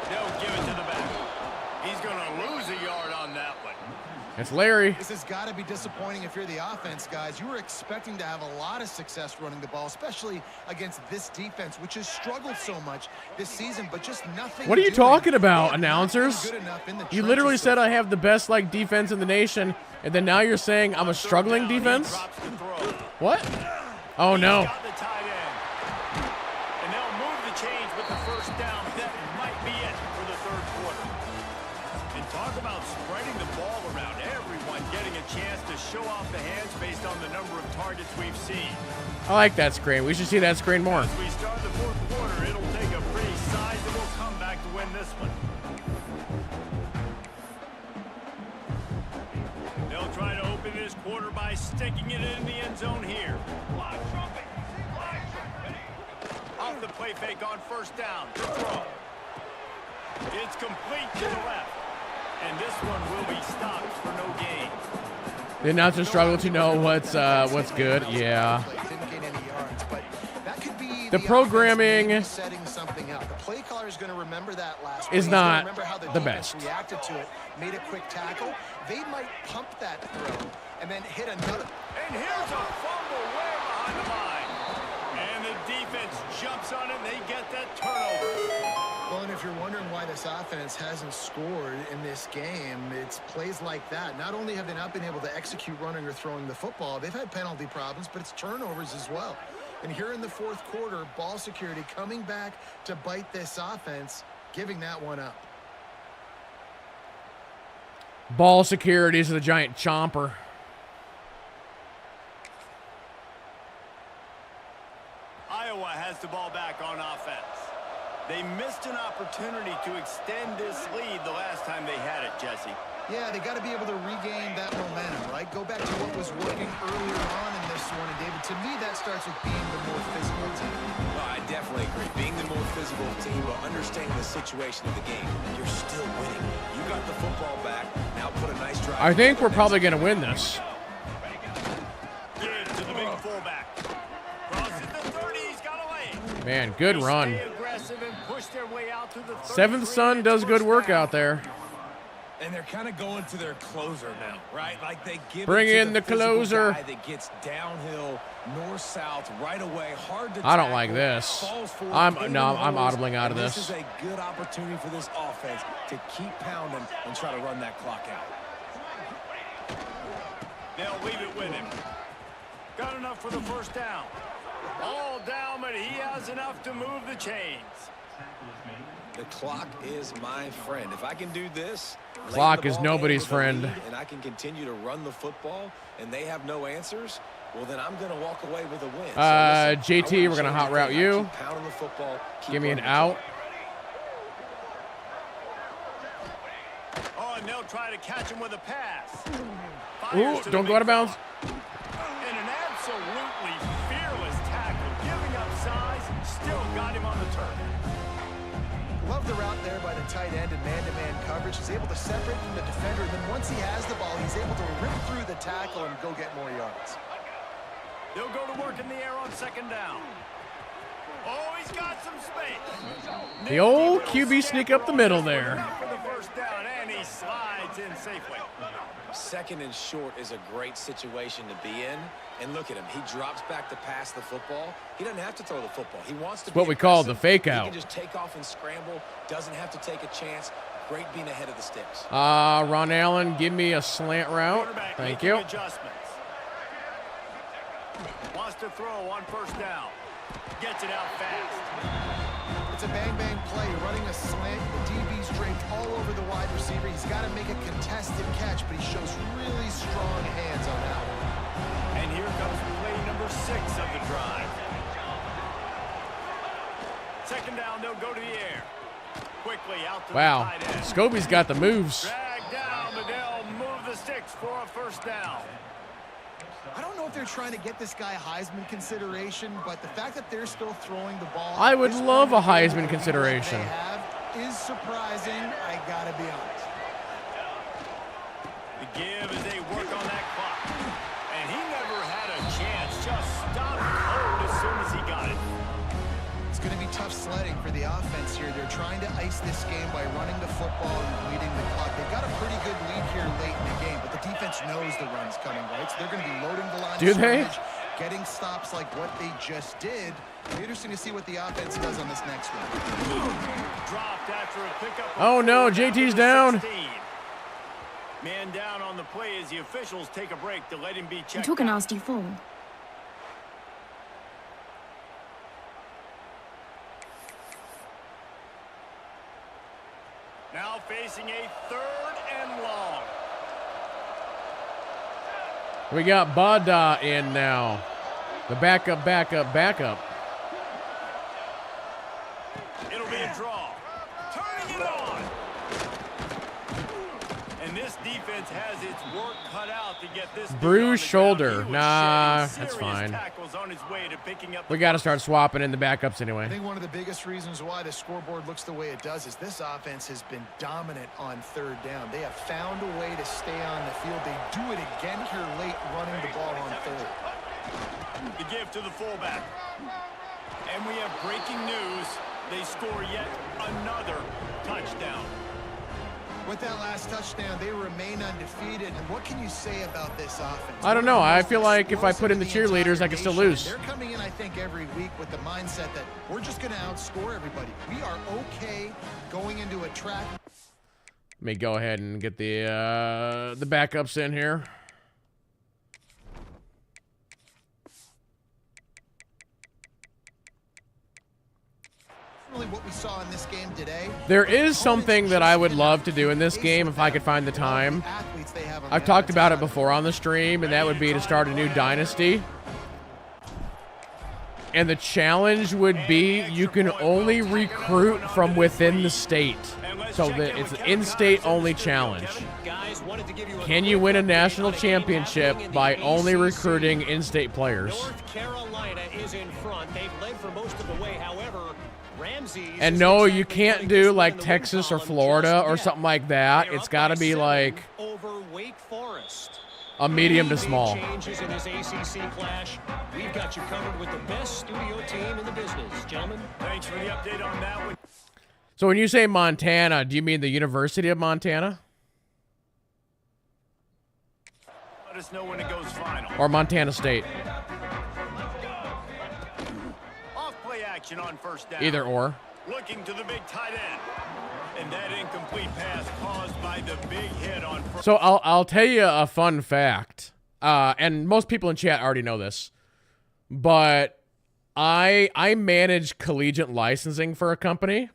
They'll give it to the back. He's going to lose a yard on that one. It's Larry. This has got to be disappointing if you're the offense, guys. You were expecting to have a lot of success running the ball, especially against this defense, which has struggled so much this season, but just nothing. What are you doing. talking about, They're announcers? not good enough in the You literally trenches said so I have the best like defense in the nation, and then now you're saying I'm a struggling defense? What? Oh no. Got the tight end. And they'll move the change with the 1st down. That might be it for the 3rd quarter. And talk about spreading the ball around. Everyone getting a chance to show off the hands based on the number of targets we've seen. I like that screen. We should see that screen more. As we start the 4th quarter, it'll take a pretty sizable comeback to win this one. They'll try to open this quarter by sticking it in the end zone here. Off the play fake on 1st down. To throw. It's complete to the left. And this one will be stopped for no gain. The announcers struggle to know what's good. Yeah. Didn't gain any yards, but that could be The programming offense setting something up. The play caller is going to remember that last is play. He's not gonna remember how the the defense best. reacted to it, made a quick tackle. They might pump that throw and then hit another. And here's a fumble way behind the line. And the defense jumps on it, and they get that turnover. Well, and if you're wondering why this offense hasn't scored in this game, it's plays like that. Not only have they not been able to execute running or throwing the football, they've had penalty problems, but it's turnovers as well. And here in the 4th quarter, ball security coming back to bite this offense, giving that one up. Ball security is the giant chomper. Iowa has the ball back on offense. They missed an opportunity to extend this lead the last time they had it, Jesse. Yeah, they got to be able to regain that momentum, right? Go back to what was working earlier on in this one. And, David, to me, that starts with being the more physical team. Oh, I definitely agree. Being the more physical team, but understanding the situation of the game. You're still winning. You got the football back. Now put a nice drive. I think we're probably going to win this. Give to the big fullback. Crosses the 30. He's got a lane. Man, good run. Stay aggressive and push their way out to the 7th Son does good work out there. And they're kind of going to their closer now, right? Like they give Bring it to in the physical closer. guy that gets downhill, north-south, right away, hard to I don't tackle, like this. falls forward, I'm put it in audibling holes, out of and this. This is a good opportunity for this offense to keep pounding and try to run that clock out. They'll leave it with him. Got enough for the first down. All down, but he has enough to move the chains. The clock is my friend. If I can do this, Clock is nobody's friend. And I can continue to run the football, and they have no answers, well, then I'm going to walk away with a win. JT, we're going to hot route you. Give me an out. Oh, and they'll try to catch him with a pass. Ooh, don't go out of bounds. And an absolutely fearless tackle, giving up size, still got him on the turf. Love the route there by the tight end and man-to-man coverage. He's able to separate from the defender, and then once he has the ball, he's able to rip through the tackle and go get more yards. They'll go to work in the air on second down. Oh, he's got some space. The old QB sneak up the middle there. For the first down, and he slides in safely. Second and short is a great situation to be in. And look at him. He drops back to pass the football. He doesn't have to throw the football. He wants to. It's what we call the fake out. He can just take off and scramble. Doesn't have to take a chance. Great being ahead of the sticks. Ron Allen, give me a slant route. Thank you. Wants to throw on first down. Gets it out fast. It's a bang-bang play. You're running a slant. The DB's draped all over the wide receiver. He's got to make a contested catch, but he shows really strong hands on that one. And here comes play number 6 of the drive. Second down, they'll go to the air. Quickly out to the tight end. Scobie's got the moves. Drag down, but they'll move the sticks for a first down. I don't know if they're trying to get this guy Heisman consideration, but the fact that they're still throwing the ball. I would love a Heisman consideration. Is surprising, I gotta be honest. The give as they work on that clock. And he never had a chance, just stopped cold as soon as he got it. It's going to be tough sledding for the offense here. They're trying to ice this game by running the football and leading the clock. They've got a pretty good lead here late in the game, but the defense knows the run's coming, right? So they're going to be loading the line. Do they? Getting stops like what they just did. It'll be interesting to see what the offense does on this next one. Dropped after a pickup. Oh no, JT's down. Man down on the play as the officials take a break to let him be checked. You took a nasty fall. Now facing a 3rd and long. We got Bada in now. The backup. It'll be a draw. Turning it on. And this defense has its work cut out to get this. Bruised shoulder. Nah, that's fine. On his way to picking up We got to start swapping in the backups I anyway. think one of the biggest reasons why the scoreboard looks the way it does is this offense has been dominant on 3rd down. They have found a way to stay on the field. They do it again here late, running the ball on 3rd. The give to the fullback. And we have breaking news. They score yet another touchdown. With that last touchdown, they remain undefeated. And what can you say about this offense? I don't know. I feel like if I put in the cheerleaders, I can still lose. They're coming in, I think, every week with the mindset that we're just going to outscore everybody. We are okay going into a track. Let me go ahead and get the backups in here. Really what we saw in this game today. There is something that I would love to do in this game if I could find the time. I've talked about it before on the stream, and that would be to start a new Dynasty. And the challenge would be you can only recruit from within the state. So that it's an in-state only challenge. Can you win a national championship by only recruiting in-state players? North Carolina is in front. They've led for most of the way. However, and no, you can't do like Texas or Florida or something like that. It's got to be like a medium to small. Changes in this ACC clash. We've got you covered with the best studio team in the business, gentlemen. Thanks for the update on that one. So when you say Montana, do you mean the University of Montana? Let us know when it goes final. Or Montana State? On first down. Either or. Looking to the big tight end. And that incomplete pass caused by the big hit on first. So I'll tell you a fun fact. and most people in chat already know this, but I manage collegiate licensing for a company.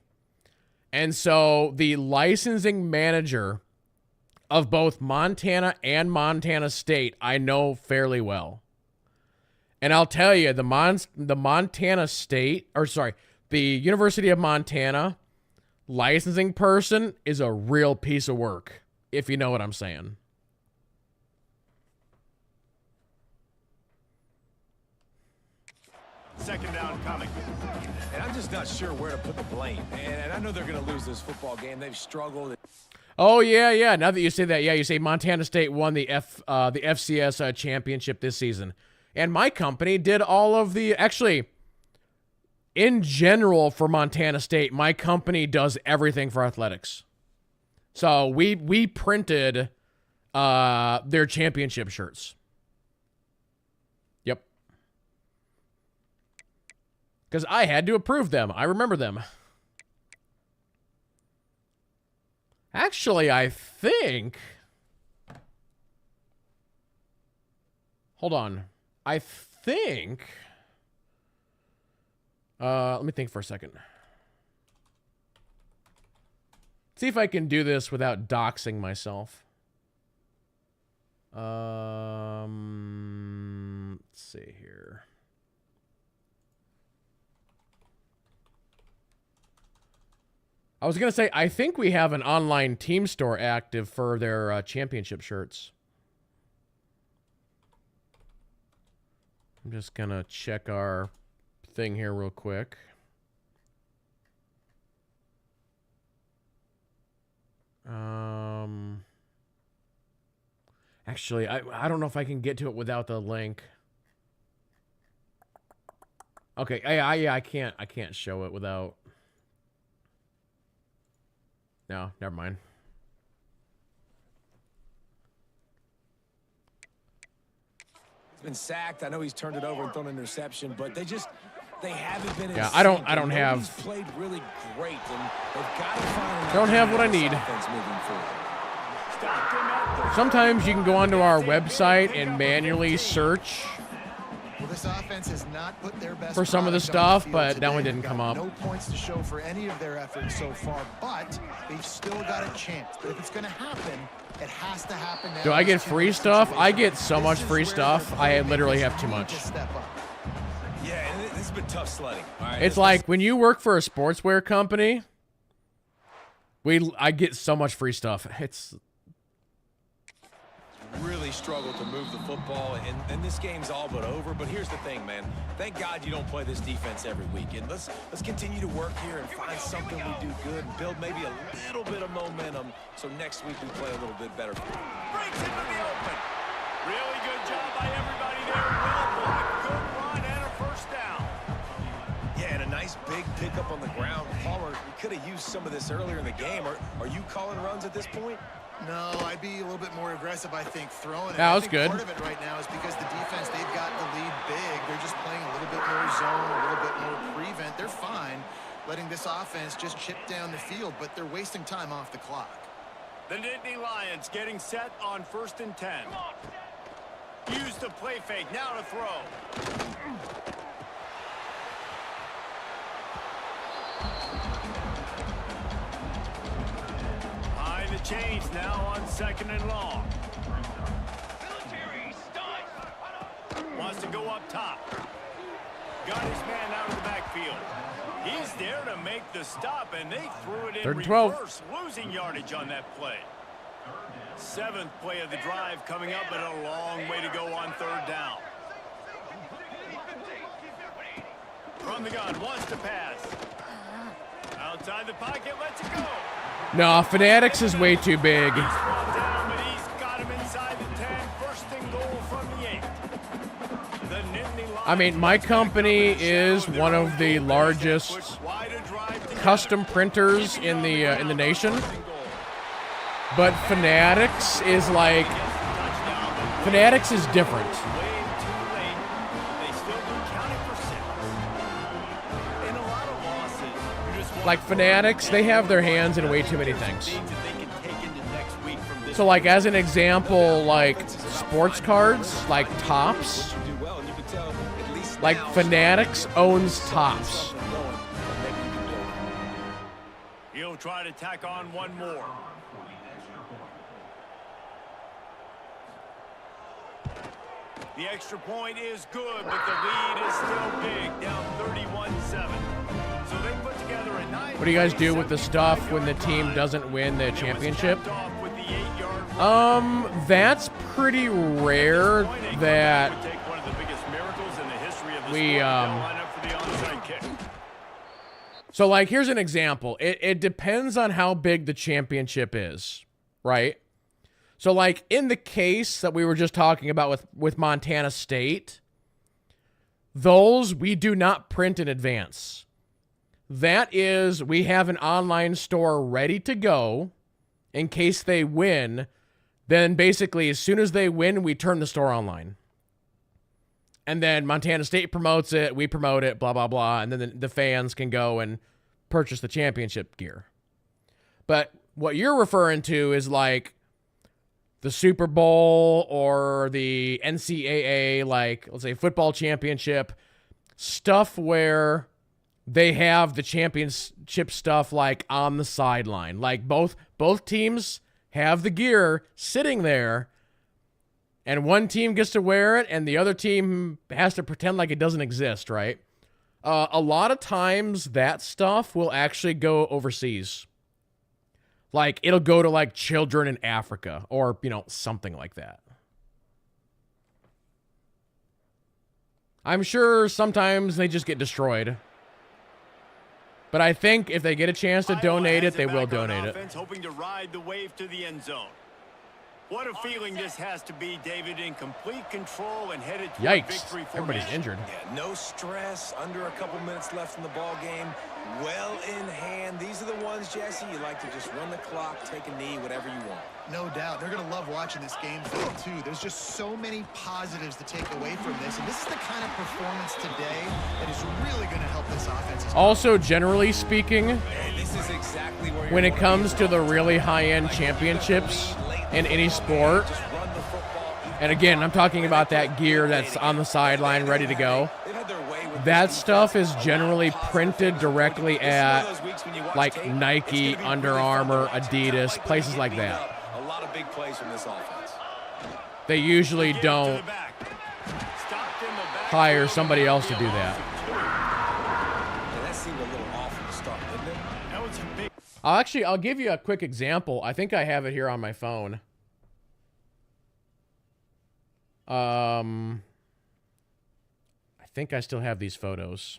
And so the licensing manager of both Montana and Montana State, I know fairly well. And I'll tell you, the Montana State, or sorry, the University of Montana licensing person is a real piece of work, if you know what I'm saying. Second down coming. And I'm just not sure where to put the blame. And I know they're going to lose this football game. They've struggled. Oh, yeah. Now that you say that, yeah, you say Montana State won the FCS championship this season. And my company did all of the, actually, in general for Montana State, my company does everything for athletics. So we printed their championship shirts. Yep. Because I had to approve them. I remember them. Actually, I think... Hold on. I think... let me think for a second. See if I can do this without doxing myself. Let's see here. I was going to say, I think we have an online team store active for their championship shirts. I'm just going to check our thing here real quick. Actually, I don't know if I can get to it without the link. Okay, I can't show it without. No, never mind. He's been sacked. I know he's turned it over and thrown an interception, but they haven't been. Yeah, I don't have. He's played really great, and they've got to find. Don't have what I need. Sometimes you can go onto our website and manually search This offense has not put their best for some of the stuff, but that one didn't come up. No points to show for any of their efforts so far, but they've still got a chance. But if it's going to happen, it has to happen now. Do I get free stuff? I get so much free stuff. I literally have too much. Yeah, and this has been tough sledding. All right, it's like when you work for a sportswear company, I get so much free stuff. It's really struggled to move the football, and this game's all but over. But here's the thing, man. Thank God you don't play this defense every weekend. Let's continue to work here and find something we do good and build maybe a little bit of momentum so next week we play a little bit better. Breaks into the open. Really good job by everybody there. Well blocked, good run, and a first down. Yeah, and a nice big pickup on the ground. Palmer, we could have used some of this earlier in the game. Are you calling runs at this point? No, I'd be a little bit more aggressive, I think, throwing it. That was good. Part of it right now is because the defense, they've got the lead big. They're just playing a little bit more zone, a little bit more prevent. They're fine letting this offense just chip down the field, but they're wasting time off the clock. The Nittany Lions getting set on 1st and 10. Use the play fake, now to throw. The change now on 2nd and long. Wants to go up top. Got his man out of the backfield. He's there to make the stop, and they threw it in 3rd and 12. reverse, losing yardage on that play. 7th play of the drive coming up, but a long way to go on 3rd down. From the gun, wants to pass. Outside the pocket, lets it go. No, Fanatics is way too big. He's brought down, but he's got him inside the 10. 1st and goal from the 8. The Nittany Lions, I mean, my company is one of the largest custom printers in the nation. But Fanatics is like, Fanatics is different. Like Fanatics, they have their hands in way too many things. So like as an example, like sports cards, like Topps. Do well, and you can tell at least Like now Fanatics owns Topps. something going that maybe you can do. He'll try to tack on one more. The extra point is good, but the lead is still big, down 31-7. So they put together a nice. What do you guys do with the stuff when the team doesn't win the championship? That's pretty rare that we, so like, here's an example. It depends on how big the championship is, right? So like in the case that we were just talking about with Montana State, those we do not print in advance. That is, we have an online store ready to go in case they win. Then basically, as soon as they win, we turn the store online. And then Montana State promotes it, we promote it, blah, blah, blah. And then the fans can go and purchase the championship gear. But what you're referring to is like the Super Bowl or the NCAA, like, let's say, football championship, stuff where they have the championship stuff like on the sideline. Like both teams have the gear sitting there, and one team gets to wear it and the other team has to pretend like it doesn't exist, right? A lot of times that stuff will actually go overseas. Like it'll go to like children in Africa or, you know, something like that. I'm sure sometimes they just get destroyed. But I think if they get a chance to donate it, they will donate it. Hoping to ride the wave to the end zone. What a feeling this has to be, David, in complete control and headed toward victory Yikes. formation. Everybody's injured. Yeah, no stress, under a couple minutes left in the ball game. Well in hand. These are the ones, Jesse, you like to just run the clock, take a knee, whatever you want. No doubt. They're going to love watching this game film, too. There's just so many positives to take away from this. And this is the kind of performance today that is really going to help this offense. Also, generally speaking, And this is exactly where when it comes to the really high-end championships in any sport, just run the football. and again, I'm talking about that gear that's on the sideline ready to go. They've had their way with That this stuff is generally printed directly at like Nike, Under Armour, Adidas, places like that. A lot of big plays from this offense. They usually don't hire somebody else to do that. And that seemed a little off from the start, didn't it? That was a big. I'll give you a quick example. I think I have it here on my phone. I think I still have these photos.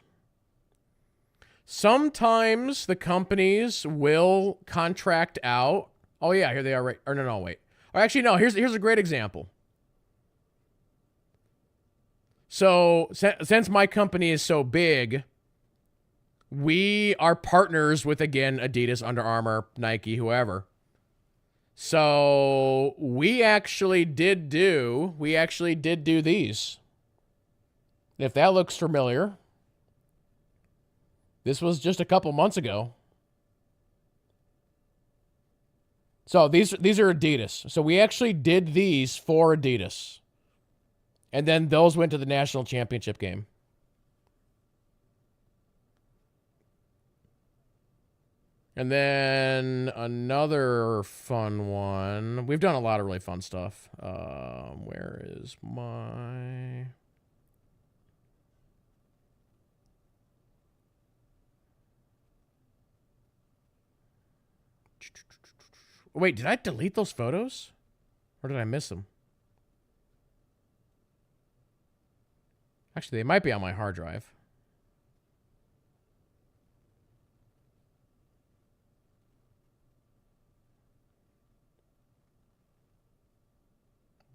Sometimes the companies will contract out. Oh yeah, here they are. Right? Or no, wait. Or actually, no. Here's a great example. So since my company is so big, we are partners with, again, Adidas, Under Armour, Nike, whoever. So we actually did do these. If that looks familiar, this was just a couple months ago. So these are Adidas. So we actually did these for Adidas. And then those went to the national championship game. And then another fun one. We've done a lot of really fun stuff. Where is my... Wait, did I delete those photos? Or did I miss them? Actually, they might be on my hard drive.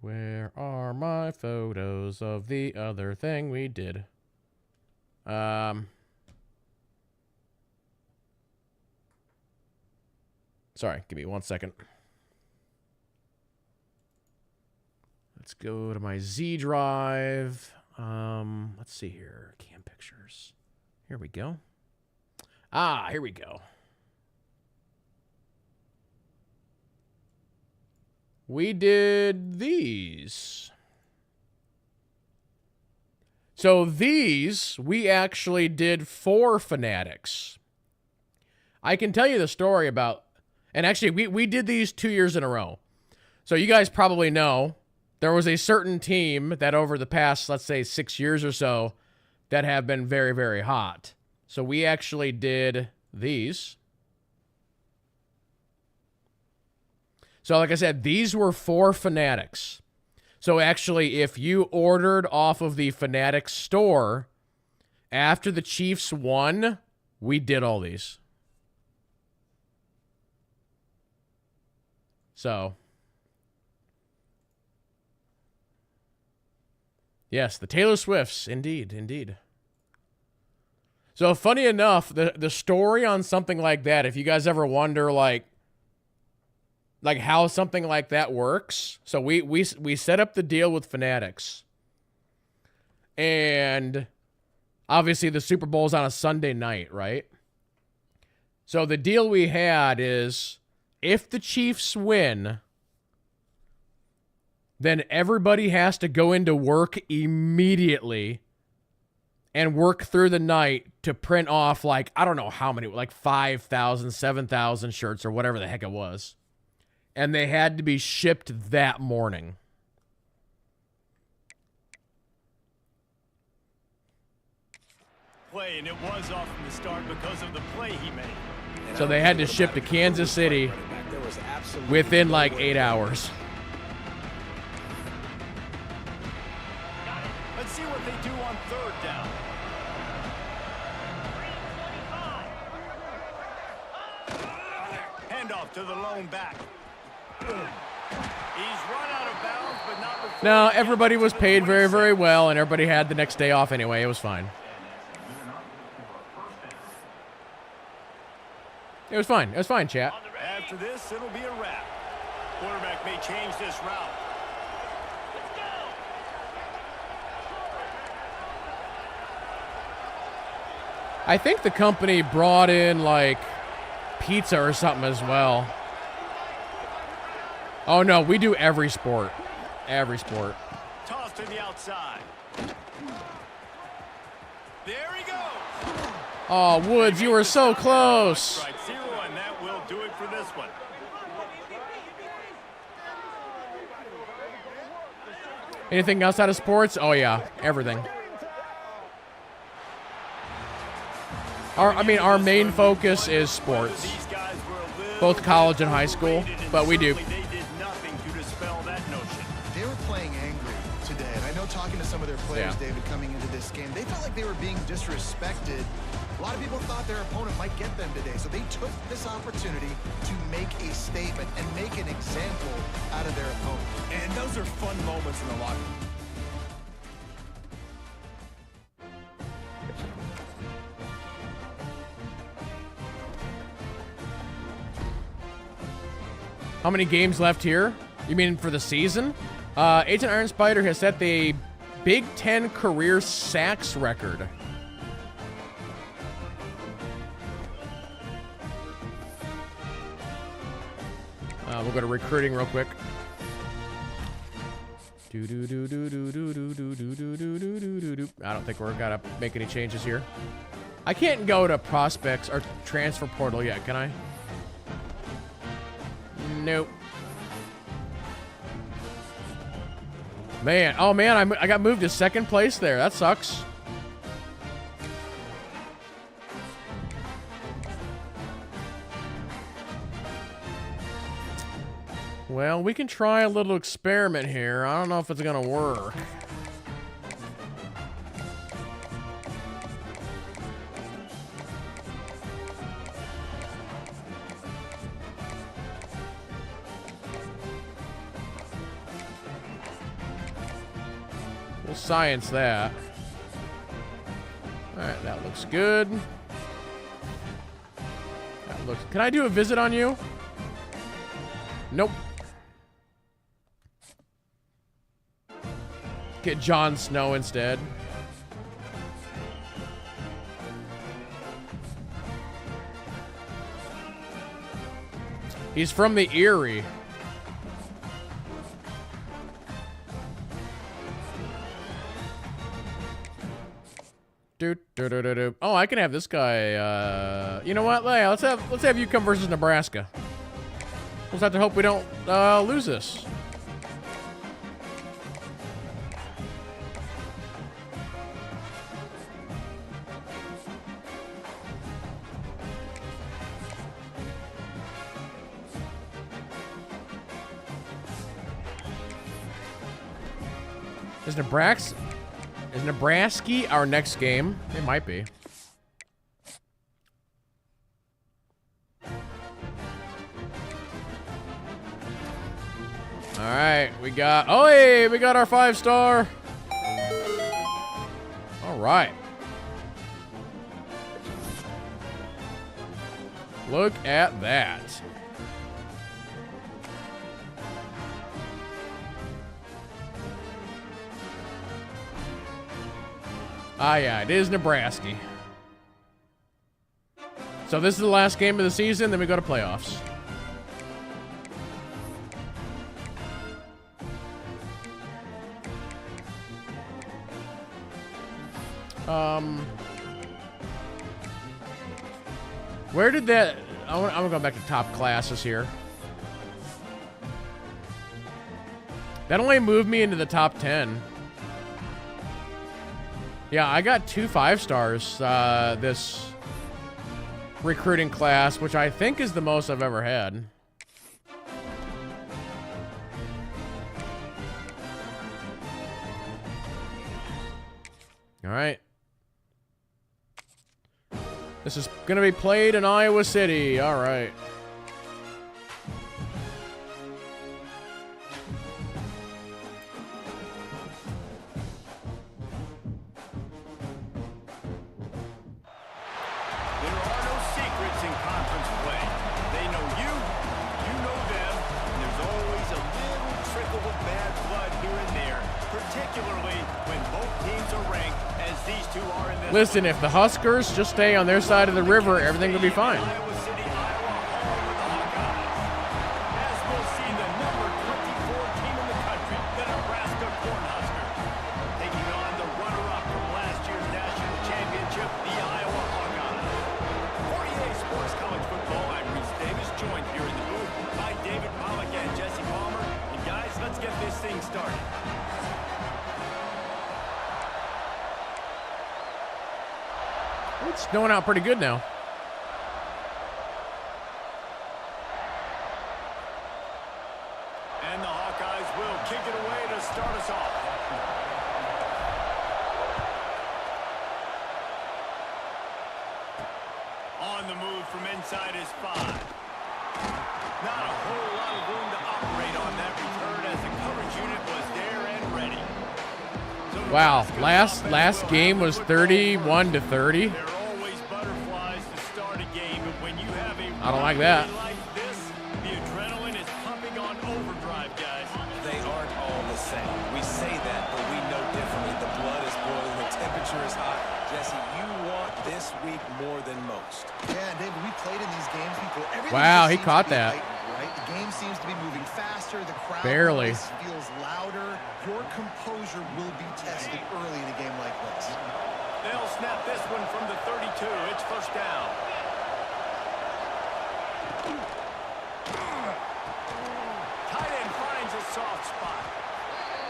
Where are my photos of the other thing we did? Sorry, give me 1 second. Let's go to my Z drive. Let's see here. Cam pictures. Here we go. Ah, here we go. we did these. So these, we actually did for Fanatics. I can tell you the story about, and actually we did these 2 years in a row. So you guys probably know there was a certain team that over the past, let's say 6 years or so, that have been very, very hot. So we actually did these. So like I said, these were for Fanatics. So actually, if you ordered off of the Fanatics store after the Chiefs won, we did all these. So, yes, the Taylor Swifts, indeed, indeed. So funny enough, the story on something like that, if you guys ever wonder like how something like that works. So we set up the deal with Fanatics. And obviously the Super Bowl's on a Sunday night, right? So the deal we had is if the Chiefs win, then everybody has to go into work immediately and work through the night to print off like, I don't know how many, like 5,000, 7,000 shirts or whatever the heck it was. And they had to be shipped that morning. Play, and it was off from the start because of the play he made. So they had to ship to Kansas City within like 8 hours. Let's see what they do on third down. Handoff to the lone back. He's run out of bounds, but not before. No, everybody was paid very, very well, and everybody had the next day off anyway. It was fine. It was fine. It was fine, chat. After this, it'll be a wrap. Quarterback may change this route. Let's go. I think the company brought in, like, pizza or something as well. Oh, no, we do every sport. Every sport. Toss to the outside. There he goes. Oh, Woods, you were so close. Strike zero, and that will do it for this one. Anything else out of sports? Oh, yeah, everything. Our main focus is sports. Both college and high school, but we do. They were playing angry today, and I know talking to some of their players, David, coming into this game, they felt like they were being disrespected. A lot of people thought their opponent might get them today, so they took this opportunity to make a statement and make an example out of their opponent. And those are fun moments in the locker room. How many games left here? You mean for the season? Agent Iron Spider has set the Big Ten career sacks record. We'll go to recruiting real quick. I don't think we're gonna make any changes here. I can't go to prospects or transfer portal yet, can I? Nope. Man, oh man, I got moved to second place there. That sucks. Well, we can try a little experiment here. I don't know if it's gonna work. We'll science that. Alright, that looks good. That looks... Can I do a visit on you? Nope. Get Jon Snow instead. He's from the Erie. Oh, I can have this guy. You know what? Let's have you come versus Nebraska. We'll just have to hope we don't lose this. Is Nebraska our next game? It might be. All right, we got we got our 5-star. All right. Look at that. Ah, yeah, it is Nebraska. So this is the last game of the season, then we go to playoffs. Where did that... I'm gonna go back to top classes here. That only moved me into the top 10. Yeah, I got 2 5-stars this recruiting class, which I think is the most I've ever had. All right. This is going to be played in Iowa City. All right. Listen, if the Huskers just stay on their side of the river, everything will be fine. It's snowing out pretty good now. And the Hawkeyes will kick it away to start us off. On the move from inside his 5. Not a whole lot of room to operate on that return as the coverage unit was there and ready. So wow, last game was 31-30. I don't like that. The adrenaline is pumping on overdrive, guys. They aren't all the same. We say that, but we know differently. The blood is boiling, the temperature is hot. Jesse, you want this week more than most. Yeah, David, we played in these games before. Wow, he caught that. Right? The game seems to be moving faster. The crowd barely feels louder. Your composure will be tested early in a game like this. They'll snap this one from the 32. It's first down. Tight end finds a soft spot.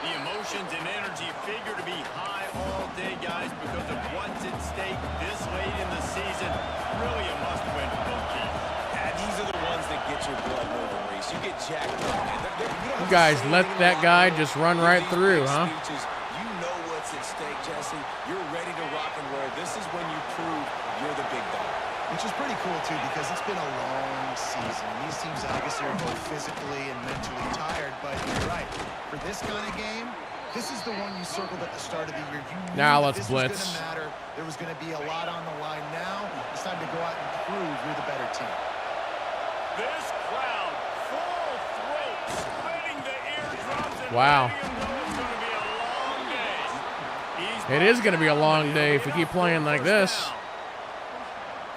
The emotions and energy figure to be high all day, guys, because of what's at stake this late in the season. Really a must-win for both teams. And these are the ones that get your blood moving, Reese. You get jacked up. You guys let that guy just run right through, huh? You know what's at stake, Jesse. You're ready to rock and roll. This is when you prove you're the big dog. Which is pretty cool, too, because it's been a long season. These teams obviously are both physically and mentally tired, but you're right. For this kind of game, this is the one you circled at the start of the year. You knew now let's this blitz. was going to matter. There was going to be a lot on the line. Now it's time to go out and prove you're the better team. This crowd, full throat, splitting the eardrums. And wow. It is going to be a long day if we keep playing like this.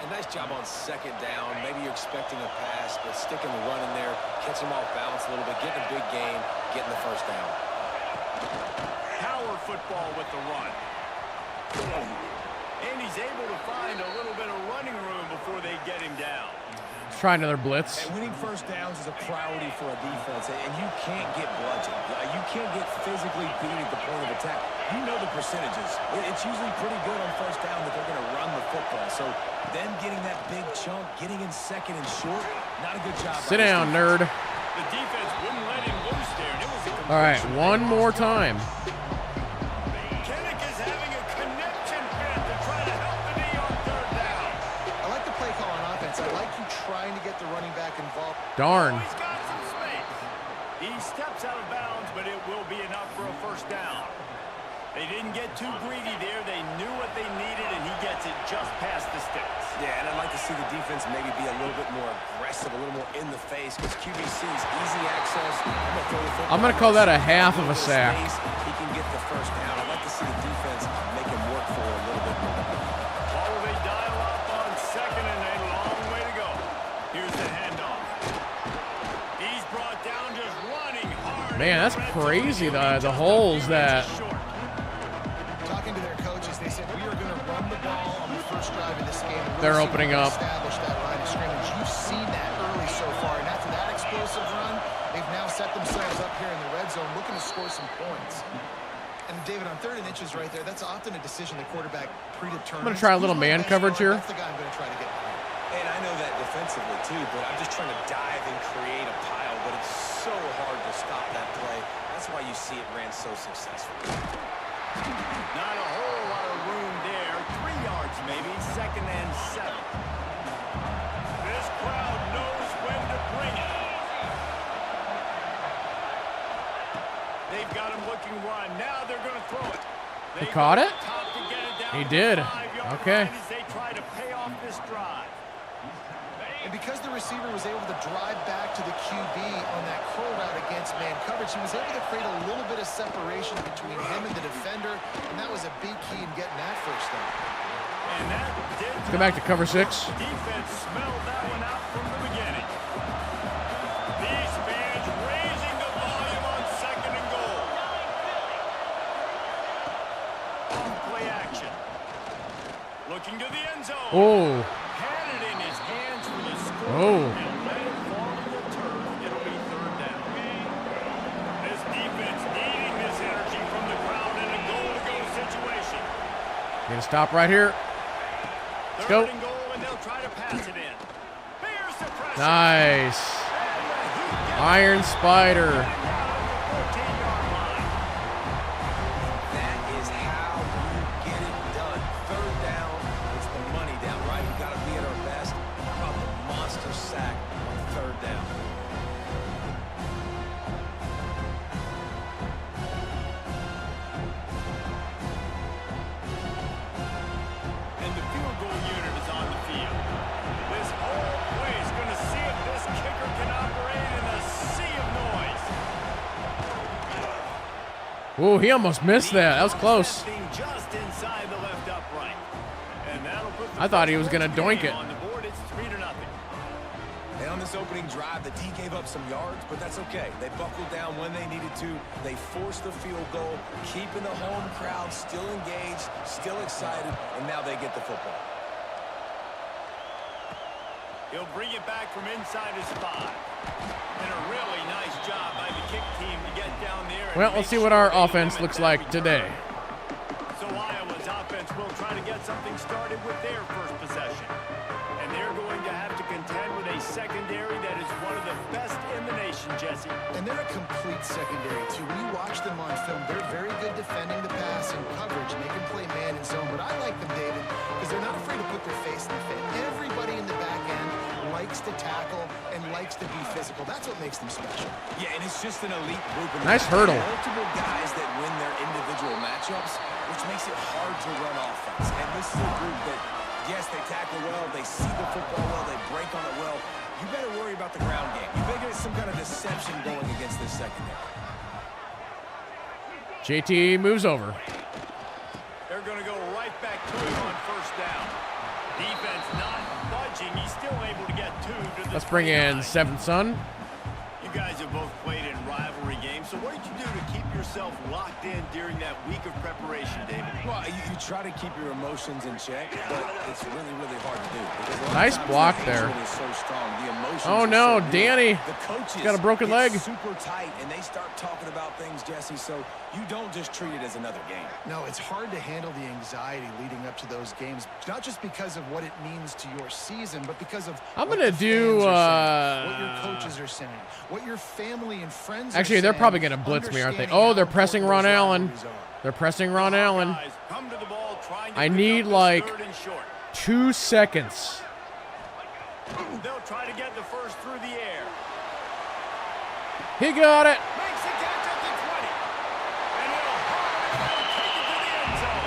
A nice job on second down. Maybe you're expecting a pass, but sticking the run in there, catch him off balance a little bit, getting a big game, getting the first down. Power football with the run. he's able to find a little bit of running room before they get him down. Let's try another blitz. And winning first downs is a priority for a defense, and you can't get bludgeoned. You can't get physically beat at the point of attack. You know the percentages. It's usually pretty good on first down that they're going to run the football. So them getting that big chunk, getting in second and short, not a good job. Sit down, nerd. The defense wouldn't let him loose there. And it was a All right, one more time. Kinnick is having a connection fit to try to help the knee on third down. I like the play call on offense. I like you trying to get the running back involved. Darn. He's got some space. He steps out of bounds, but it will be enough for a first down. They didn't get too greedy there. They knew what they needed, and he gets it just past the sticks. Yeah, and I'd like to see the defense maybe be a little bit more aggressive, a little more in the face, because QBC's easy access. I'm going to call that a half of a sack. He can get the first down. I'd like to see the defense make him work for it a little bit more. Oh, they dial up on second, and a long way to go. Here's the handoff. He's brought down just running hard. Man, that's crazy, the holes that... Talking to their coaches, they said, we are going to run the ball on the first drive of this game. They're opening up. Establish that line of scrimmage. You've seen that early so far, and after that explosive run, they've now set themselves up here in the red zone looking to score some points. And David, on 3rd and inches right there, that's often a decision the quarterback predetermines. I'm going to try a little man coverage here. That's the guy I'm going to try to get behind. And I know that defensively too, but I'm just trying to dive and create a pile, but it's so hard to stop that play. That's why you see it ran so successfully. Not a whole lot of room there. 3 yards maybe, 2nd and 7. This crowd knows when to bring it. They've got him looking run. Now they're going to throw it. He caught it? He did. Okay. They try to pay off this drive. And because the receiver was able to drive back to the QB on that curl route against man coverage, he was able to create a little bit of separation between him and the defender, and that was a big key in getting that first down. And that did Go back to cover 6. defense smelled that one out from the beginning. These fans raising the volume on 2nd and goal. Off play action. Looking to the end zone. Oh. Had it in his hands for the score. Oh. And let it fall to the turf. It'll be 3rd down. This defense needing this energy from the crowd in a goal-to-go situation. Gonna stop right here. Let's go. 3rd and goal, and they'll try to pass it in. Here's the pressure. Nice. Iron Spider. That is how you get it done. 3rd down, it's the money down, right? We got to be at our best. How about the monster sack on 3rd down? And the field goal unit is on the field. This whole play is going to see if this kicker can operate in a sea of noise. Oh, he almost missed that. That was close. Just inside the left upright. And that'll put the I thought he was going to game doink it. on the board. It's 3-0. And on this opening drive, the D gave up some yards, but that's okay. They buckled down when they needed to. They forced the field goal, keeping the home crowd still engaged, still excited, and now they get the football. He'll bring it back from inside his 5. And a really nice job by the kick team to get down there. Well, let's see what our offense looks like today. So Iowa's offense will try to get something started with their first possession. And they're going to have to contend with a secondary that is one of the best in the nation, Jesse. And they're a complete secondary, too. When you watch them on film, they're very good defending the pass and coverage, and they can play man and zone. But I like them, David, because they're not afraid to put their face in the fit. Everybody in the back end likes to tackle and likes to be physical. That's what makes them special. Yeah, and it's just an elite group. And Nice hurdle. Multiple guys that win their individual matchups, which makes it hard to run offense. And this is a group that, yes, they tackle well, they see the football well, they break on it well. You better worry about the ground game. You better get some kind of deception going against this secondary. JT moves over. They're going to go right back to him on first down. Defense not budging. He's still able to get 2 to the Let's bring in 29. Seventh Son. You guys have both played in rivalry games, so what did you do to keep your yourself locked in during that week of preparation, David? Well, you try to keep your emotions in check, but it's really, really hard to do. Because a lot of Nice times block the there. injury is so strong, the emotions Oh are no, so real. Danny. The coaches Got a broken get leg. super tight, and they start talking about things, Jesse, so you don't just treat it as another game. No, it's hard to handle the anxiety leading up to those games, not just because of what it means to your season, but because of I'm what gonna the do, fans are saying, what your coaches are saying, what your family and friends Actually, are they're saying, probably gonna blitz me, aren't they? understanding Oh, how they're pressing important Ron those Allen. rivalries are. They're pressing Ron Allen. Guys, come to the ball, trying to I pick need up this like 3rd and short. 2 seconds. They'll try to get the first through the air. He got it. Makes a catch at the 20. And he'll take it to the end zone.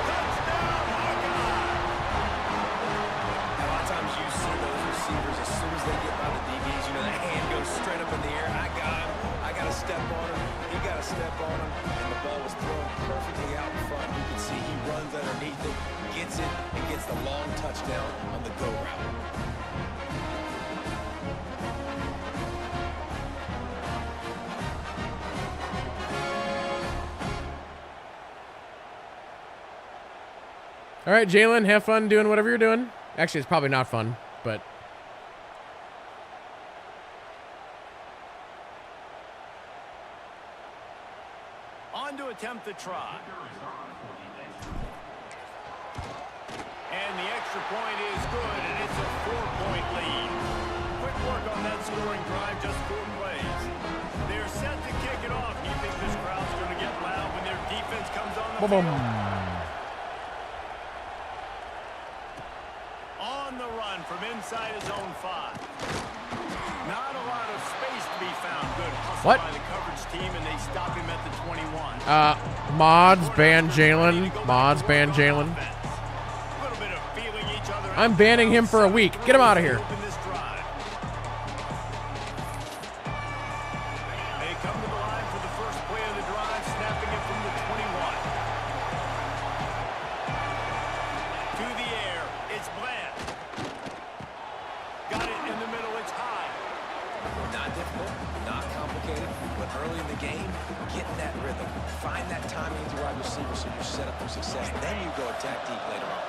Touchdown, Hawkeye. A lot of times you see those receivers, as soon as they get by the DBs, you know, the hand goes straight up in the air. I got him. I got to step on him. He got to step on him. And the ball was thrown perfectly out in front. You can see he runs underneath it, gets it, and gets the long touchdown on the go route. All right, Jalen, have fun doing whatever you're doing. Actually, it's probably not fun, but On to attempt the try. And the extra point is good, and it's a 4-point lead. Quick work on that scoring drive, just 4 plays. They're set to kick it off. Do you think this crowd's going to get loud when their defense comes on the boom. field? On the run from inside his own 5. Not a lot of space to be found. Good hustle What? by the coverage team, and they stop him at the 21. Mods ban Jalen. Mods ban Jalen. Little bit of feeling each other I'm out. banning him for a week. Get him out of here. Open this drive. They come to the line for the first play of the drive, snapping it from the 21. To the air, it's Bland. Got it in the middle, it's high. Not difficult, not complicated, but early in the game, getting that rhythm. Find that timing with your wide receiver so you're set up for success. Then you go attack deep later on.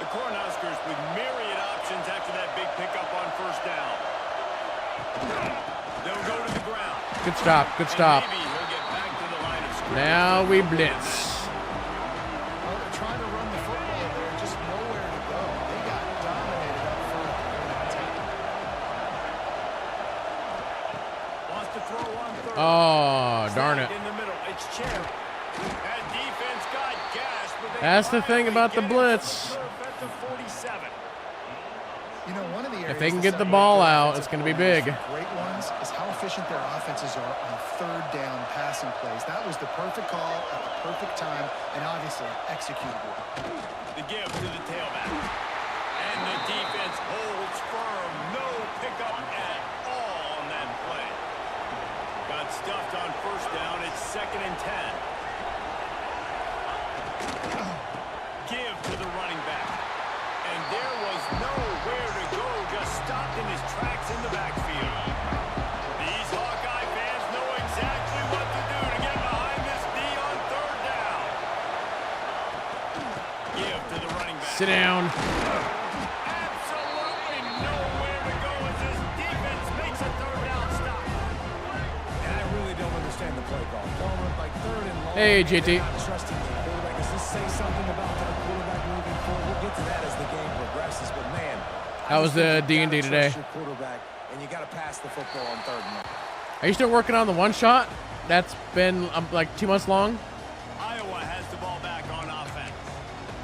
The Cornhuskers with myriad options after that big pickup on first down. They'll go to the ground. Good stop. Good stop. And maybe he'll get back to the line of scrimmage. Now we blitz. Well, they're trying to run the football there, just nowhere to go. They got dominated up front on that attack. Wants to throw on 3rd. Oh, darn it. In the middle, it's Cherry. That defense got gashed, but they That's the thing about the finally get it blitz. to the at the 47. You know, one of the If areas they can that get the separate ball good out, offensive it's going to be players big. from great ones is how efficient their offenses are on 3rd down passing plays. That was the perfect call at the perfect time, and obviously executed well. The give to the tailback. And the defense holds firm. No pickup at all on that play. Got stuffed on first down. It's 2nd and 10. Give to the running back. And there was nowhere to go. Just stopped in his tracks in the backfield. These Hawkeye fans know exactly what to do to get behind this D on 3rd down. Give to the running back. Sit down. Absolutely nowhere to go as this defense makes a 3rd down stop. And I really don't understand the play call. Going with like 3rd and long. Hey, GT. Not trusting the quarterback. Does this say something about that quarterback moving forward? We'll get to that as the game progresses, but man. How was the D&D today? Your quarterback, and you got to pass the football on 3rd and long. Are you still working on the one shot? That's been like 2 months long. Iowa has the ball back on offense.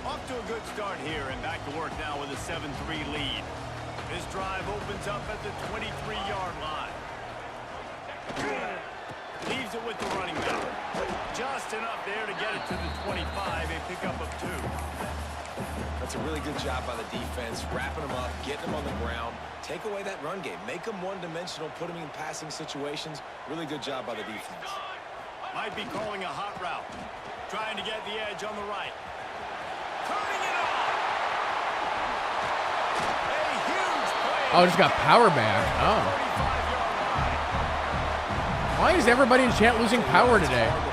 Off to a good start here and back to work now with a 7-3 lead. This drive opens up at the 23-yard line. Leaves it with the running back. Just enough there to get it to the 25, a pickup of 2. That's a really good job by the defense, wrapping them up, getting them on the ground, take away that run game, make them one-dimensional, put them in passing situations. Really good job by the defense. Might be calling a hot route. Trying to get the edge on the right. Turning it on. A huge play. Oh, just got power back. Oh. 35-yard line. Why is everybody in chat losing power today? Hard to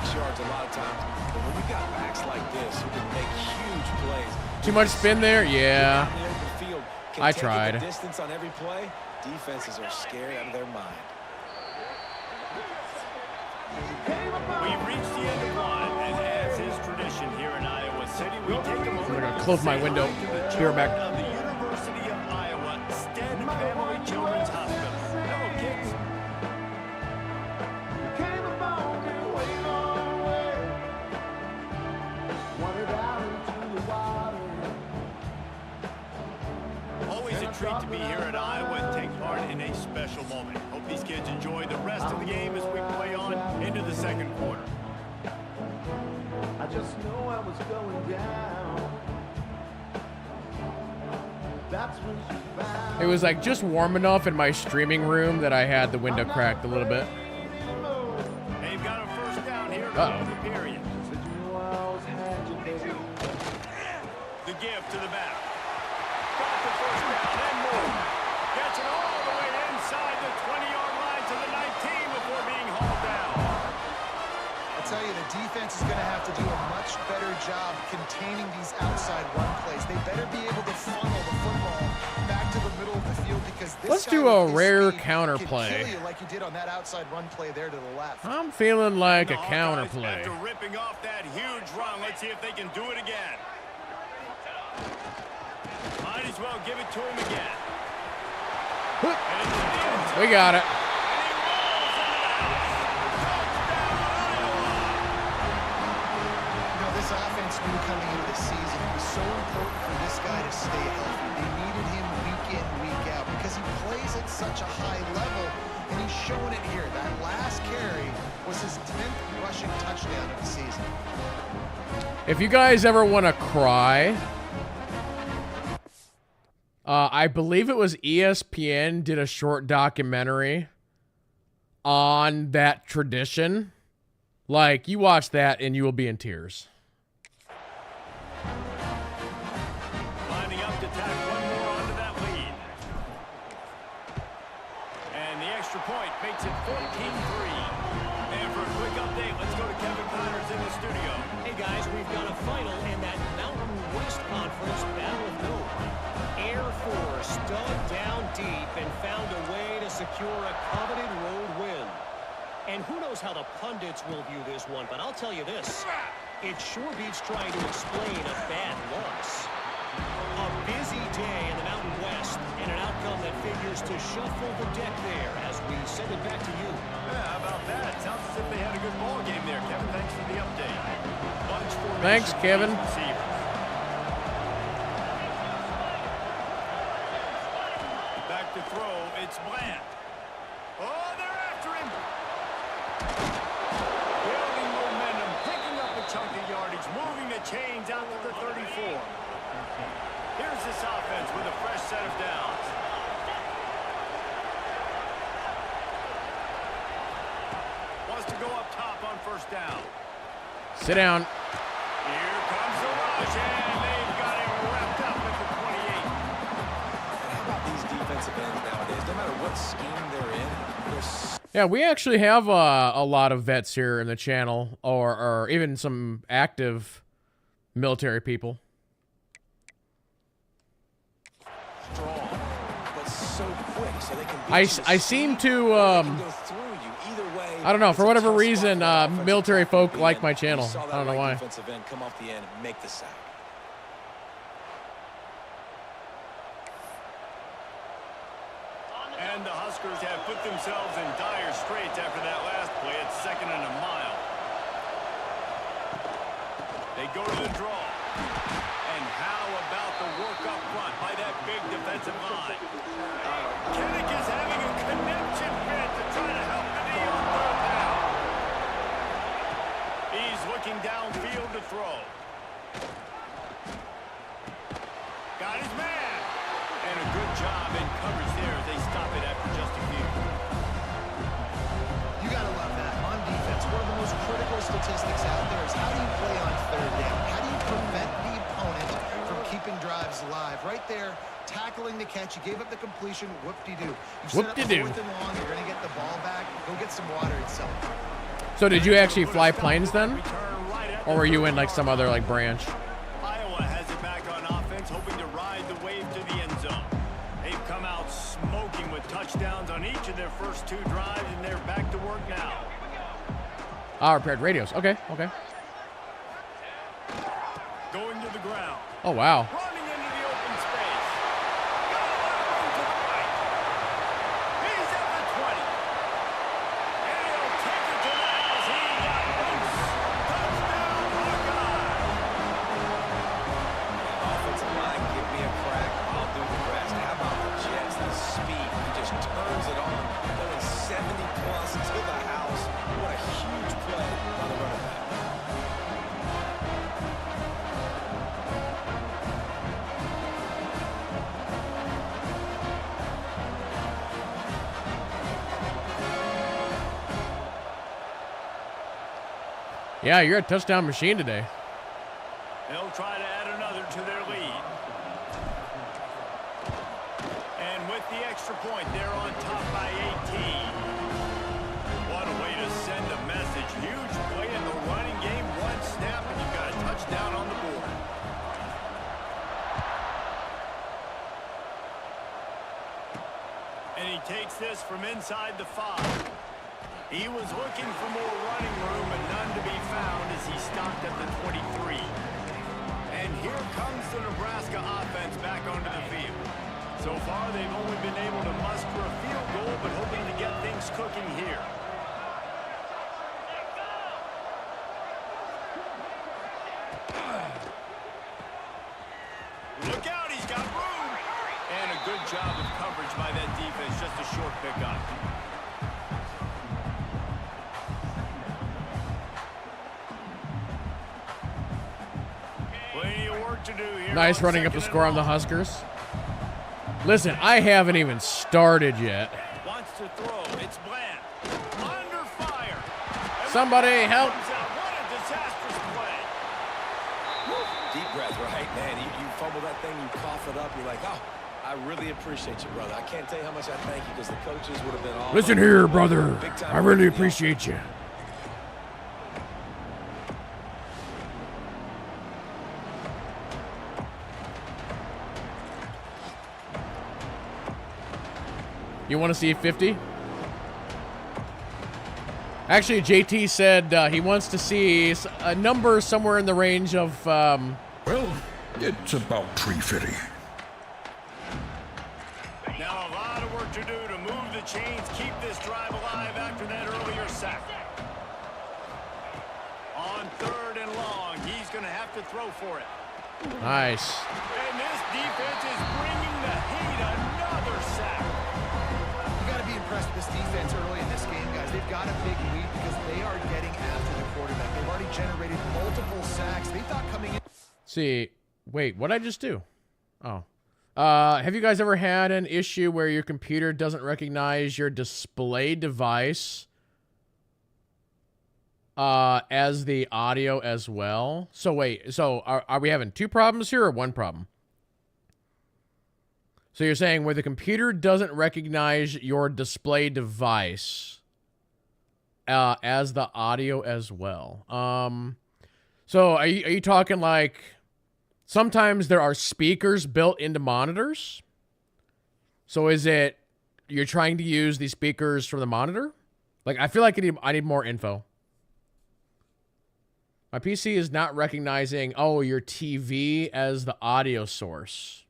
6 yards a lot of times, but when you got backs like this, you can make huge plays. Too much spin there? Yeah. Out in the open field, can I take it tried. the distance on every play. Defenses are scared out of their mind. We've reached the end of one, and as is tradition here in Iowa City, we take a moment. I'm gonna close my window. to the Be right back. children of the University of Iowa Sten Family Children's Hospital. Hello, kids. Always a treat to be here at Iowa and take part in a special moment. Hope these kids enjoy the rest of the game as we play on into the second quarter. I just know I was going down. That's when she found. It was like just warm enough in my streaming room that I had the window cracked a little bit. They've got a first down here to Uh-oh. the period. The give to the back. Got the first down and more. Gets it all the way inside the 20-yard line to the 19 before being hauled down. I tell you, the defense is going to have to do a much better job containing these outside run plays. They better be able to funnel the football back to the middle of the field because this Let's guy do with a his rare speed counter can play. kill you like you did on that outside run play there to the left. I'm feeling like The a counter Hawkeyes, play. After ripping off that huge run, let's see if they can do it again. Might as well give it to him again. And it's in the end zone. We got it. And he rolls into the house. Touchdown, Iowa. You know, this offense knew coming into the season it was so important for this guy to stay healthy. They needed him week in, week out because he plays at such a high level, and he's showing it here. That last carry was his 10th rushing touchdown of the season. If you guys ever want to cry, I believe it was ESPN did a short documentary on that tradition. Like, you watch that and you will be in tears. Lining up to tack one more onto that lead. And the extra point makes it 14-3. And for a quick update, let's go to Kevin Connors in the studio. Hey guys, we've got a final in that Mountain West Conference Battle of Note. Air Force dug down deep and found a way to secure a coveted road win. And who knows how the pundits will view this one, but I'll tell you this. It sure beats trying to explain a bad loss. A busy day in the Mountain West and an outcome that figures to shuffle the deck there as we send it back to you. Yeah, how about that? Sounds as if they had a good ball game there, Kevin. Thanks for the update. Bunch formation Thanks, Kevin. receivers. Back to throw, it's Bland. Oh, they're after him. Building momentum, picking up a chunk of yardage, moving the chains out to the 34. Here's this offense with a fresh set of downs. Wants to go up top on first down. Sit down. Here comes the rush, and they've got him wrapped up at the 28. How about these defensive ends nowadays? No matter what scheme they're in, they're Yeah, we actually have a lot of vets here in the channel, or even some active military people. strong, but so quick, so they can beat I you with seem speed, to, or they can go through you. Either way, I don't know, for it's a whatever tough spot reason, for an offensive military tackle to folk be like in. my You channel. saw that I don't know right why. defensive end come off the end and make the sack. And the Huskers have put themselves in dire straits after that last play. It's 2nd and a mile. They go to the draw. And how about the work up front by that big defensive line? Kinnick is having a connection fit to try to help the D on 3rd down. He's looking downfield to throw. Got his man. And a good job in coverage there as they stop it after just a few. You got to love that. On defense, one of the most critical statistics out there is how do you play on 3rd down? How do you prevent the opponent from keeping drives alive? Right there, tackling the catch. You gave up the completion. Whoop-de-doo. You set up Whoop-de-doo. 4th and long. You're going to get the ball back. Go get some water and sell it. So did you actually fly planes then? Or were you in like some other like branch? Iowa has it back on offense, hoping to ride the wave to the end zone. They've come out smoking with touchdowns on each of their first 2 drives, and they're back to work now. Ah, repaired radios. Okay, okay. Going to the ground. Oh, wow. Running into the open space. Got a lot of room to the right. He's at the 20. And he'll take it to the house. He got loose. Touchdown, Hawkeye. Offensive line, give me a crack. I'll do the rest. How about the Jets? The speed. He just turns it on. Going 70-plus to the house. What a huge play by the running back. Yeah, you're a touchdown machine today. They'll try to add another to their lead. And with the extra point, they're on top by 18. What a way to send a message. Huge play in the running game. 1 snap, and you've got a touchdown on the board. And he takes this from inside the 5. He was looking for more running room, but none to be found as he stopped at the 23. And here comes the Nebraska offense back onto the field. So far, they've only been able to muster a field goal, but hoping to get things cooking here. Look out, he's got room! And a good job of coverage by that defense, just a short pickup. Nice running up the score on the Huskers. Listen, I haven't even started yet. Wants to throw. It's Bland. Under fire. Somebody help. What a disastrous play. Deep breath, right, man? You fumble that thing, you cough it up, you're like, oh, I really appreciate you, brother. I can't tell you how much I thank you because the coaches would have been all Listen here, brother. I really appreciate you. You want to see 50? Actually, JT said he wants to see a number somewhere in the range of... Well, it's about 350. Now a lot of work to do to move the chains, keep this drive alive after that earlier sack. On 3rd and long, he's going to have to throw for it. Nice. And this defense is bringing the heat. Another sack. Impressed with this defense early in this game, guys. They've got a big lead because they are getting after the quarterback. They've already generated multiple sacks. They thought coming in. See, wait, what did I just do? Oh. Have you guys ever had an issue where your computer doesn't recognize your display device as the audio as well? So wait, so are we having 2 problems here or 1 problem? So you're saying where the computer doesn't recognize your display device as the audio as well. So are you talking like sometimes there are speakers built into monitors? So is it you're trying to use the speakers from the monitor? Like I feel like I need more info. My PC is not recognizing your TV as the audio source.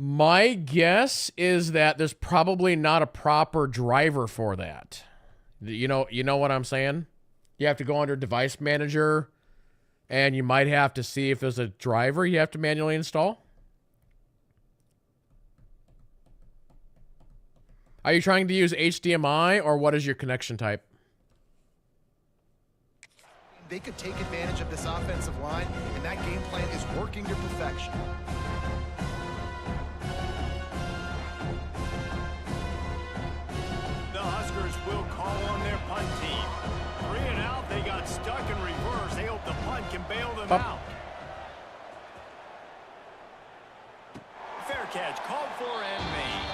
My guess is that there's probably not a proper driver for that. You know what I'm saying? You have to go under Device Manager, and you might have to see if there's a driver you have to manually install. Are you trying to use HDMI, or what is your connection type? They could take advantage of this offensive line, and that game plan is working to perfection. Will call on their punt team. 3 and out, they got stuck in reverse. They hope the punt can bail them out. Fair catch, called for and made.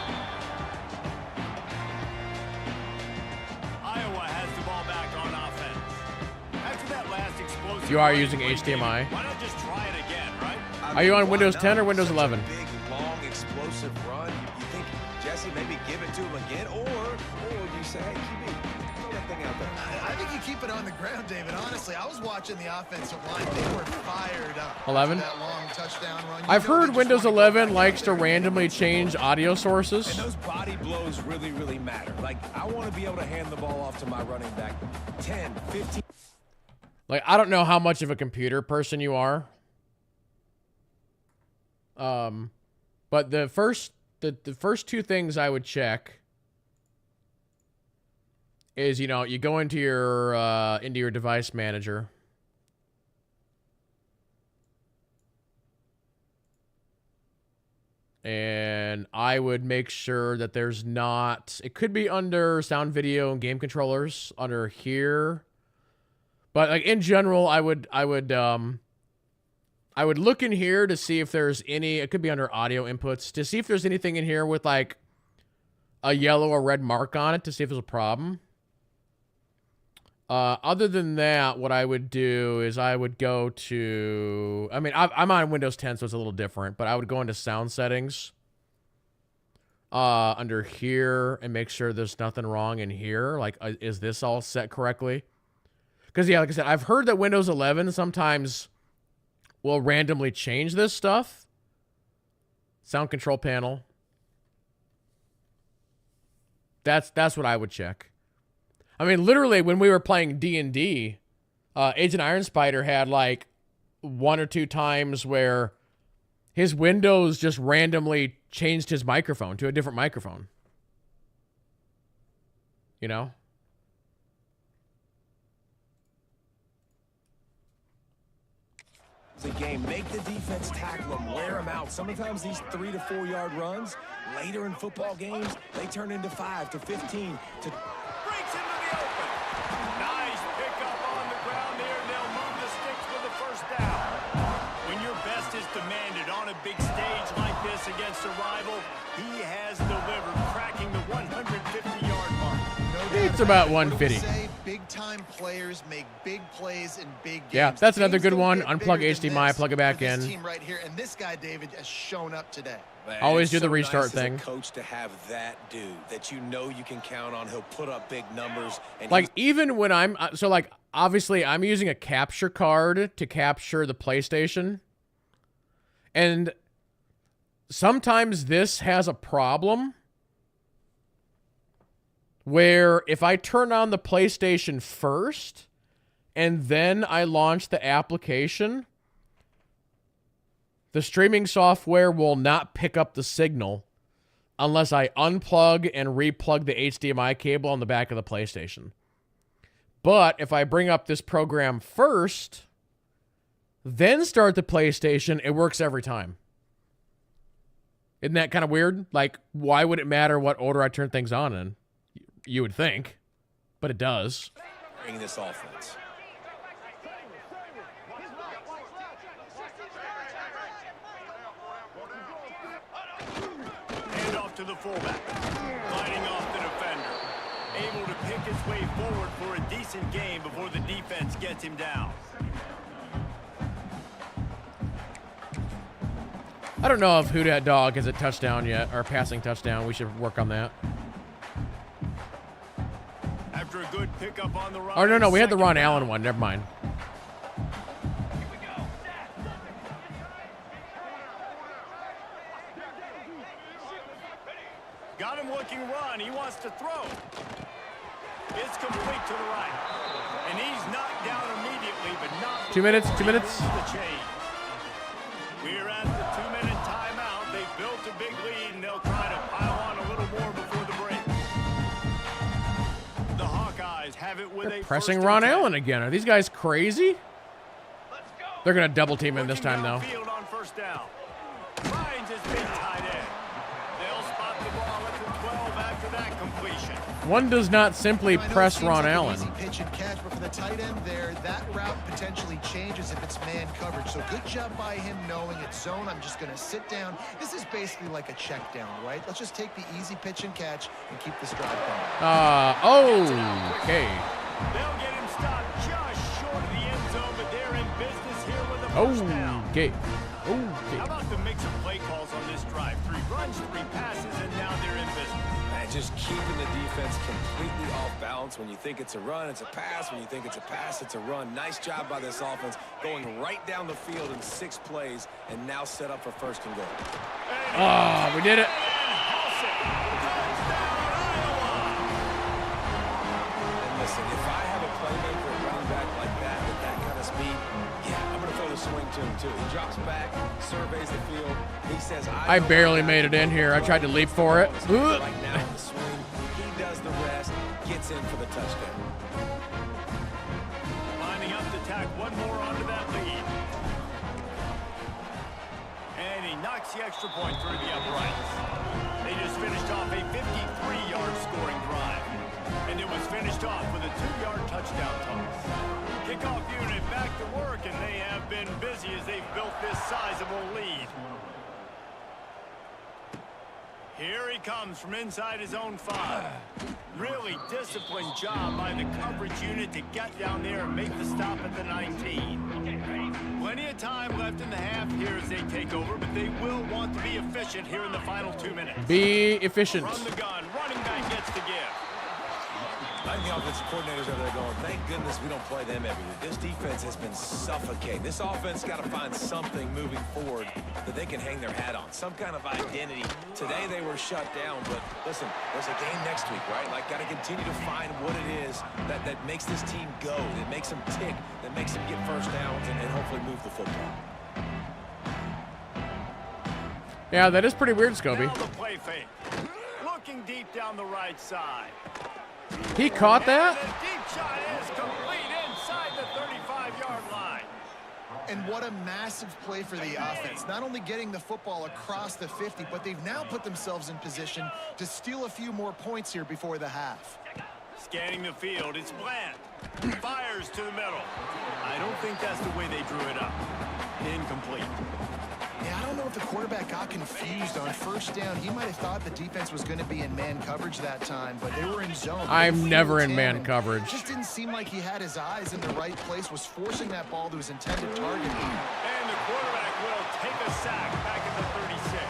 explosive. You are using HDMI. Why not just try it again, right? Are you on Windows 10 or Windows 11? Big, long, explosive run. You think Jesse maybe give it to him again, or you say, hey, QB, throw that thing out there. I think you keep it on the ground, David. Honestly, I was watching the offensive line. They were fired up. 11? That long touchdown run. I've heard Windows 11 likes to randomly change audio sources. And those body blows really, really matter. Like, I want to be able to hand the ball off to my running back 10, 15. Like, I don't know how much of a computer person you are. But the first two things I would check is, you know, you go into your device manager. And I would make sure that there's not, it could be under sound, video, and game controllers under here. But like in general, I would look in here to see if there's any, it could be under audio inputs, to see if there's anything in here with like a yellow or red mark on it to see if there's a problem. Other than that, what I would do is I would go to, I mean, I'm on Windows 10, so it's a little different, but I would go into sound settings under here and make sure there's nothing wrong in here. Like, is this all set correctly? Because, yeah, like I said, I've heard that Windows 11 sometimes will randomly change this stuff. Sound control panel. That's what I would check. I mean, literally, when we were playing D&D, Agent Iron Spider had, like, 1 or 2 times where his Windows just randomly changed his microphone to a different microphone. You know? The game, make the defense tackle them, wear them out. Sometimes these 3 to 4 yard runs, later in football games, they turn into 5 to 15 to... Breaks into the open. Nice pickup on the ground here. They'll move the sticks for the first down. When your best is demanded on a big stage like this against a rival, he has delivered, cracking the 150-yard mark. It's about 150. Big-time players make big plays in big games. Yeah, that's another good one. Unplug HDMI, plug it back in. Team right here, and this guy, David, has shown up today. Man, always do the so restart nice thing. As a coach to have that dude that you know you can count on. He'll put up big numbers. And like, even when I'm... So, like, obviously, I'm using a capture card to capture the PlayStation. And sometimes this has a problem where if I turn on the PlayStation first and then I launch the application, the streaming software will not pick up the signal unless I unplug and replug the HDMI cable on the back of the PlayStation. But if I bring up this program first, then start the PlayStation, it works every time. Isn't that kind of weird? Like, why would it matter what order I turn things on in? You would think, but it does. bring this offense. Hand off to the fullback. Fighting off the defender. Able to pick his way forward for a decent game before the defense gets him down. I don't know if Who Dat Dog has a touchdown yet, or a passing touchdown. We should work on that. After a good pickup on the run. Oh, no, we had the Ron Allen one. Never mind. Got him looking run. He wants to throw. It's complete to the right. And he's knocked down immediately, but not 2 minutes, 2 minutes. We're at the 2-minute timeout. They've built a big lead, and they'll try to pile on a little more before the break. The Hawkeyes have it with a Pressing Ron Allen again. Are these guys crazy? They're going to double team him this time, though. Field on first down. Finds his big tight end. They'll spot the ball at the 12 after that completion. One does not simply press Ron Allen. Easy pitch and catch, but for the tight end there, that route potentially changes if it's man coverage. So good job by him knowing it's zone. I'm just going to sit down. This is basically like a check down, right? Let's just take the easy pitch and catch and keep this drive going. Okay. They'll get him stopped just short of the end zone, but Okay. How about the mix of play calls on this drive? 3 runs, 3 passes, and now they're in business. And just keeping the defense completely off balance. When you think it's a run, it's a pass. When you think it's a pass, it's a run. Nice job by this offense, going right down the field in 6 plays, and now set up for first and goal. Oh, we did it. And listen, if I have a playmaker, a running back like that, with that kind of speed, yeah, I'm going to throw the swing to him, too. He drops back, surveys the field. He says, I barely made it in here. I tried to leap for it. Right now, the swing, he does the rest, gets in for the touchdown. Lining up to tack one more onto that lead. And he knocks the extra point through the uprights. They just finished off a 53-yard scoring drive. And it was finished off with a 2-yard touchdown toss. Kickoff unit back to work, and they have been busy as they've built this sizable lead. Here he comes from inside his own 5. Really disciplined job by the coverage unit to get down there and make the stop at the 19. Plenty of time left in the half here as they take over, but they will want to be efficient here in the final 2 minutes. Be efficient. From the gun, running back gets the give. I think the offensive coordinators over there going, thank goodness we don't play them every week. This defense has been suffocating. This offense got to find something moving forward that they can hang their hat on, some kind of identity. Today they were shut down, but listen, there's a game next week, right? Like, got to continue to find what it is that makes this team go, that makes them tick, that makes them get first downs and hopefully move the football. Yeah, that is pretty weird, Scobie. Now the play fake. Looking deep down the right side. He caught that? And the deep shot is complete inside the 35-yard line. And what a massive play for the offense. Not only getting the football across the 50, but they've now put themselves in position to steal a few more points here before the half. Scanning the field, it's Bland. Fires to the middle. I don't think that's the way they drew it up. Incomplete. Yeah, I don't know if the quarterback got confused on first down. He might have thought the defense was going to be in man coverage that time, but they were in zone. I'm never in man coverage. Just didn't seem like he had his eyes in the right place, was forcing that ball to his intended target. And the quarterback will take a sack back at the 36.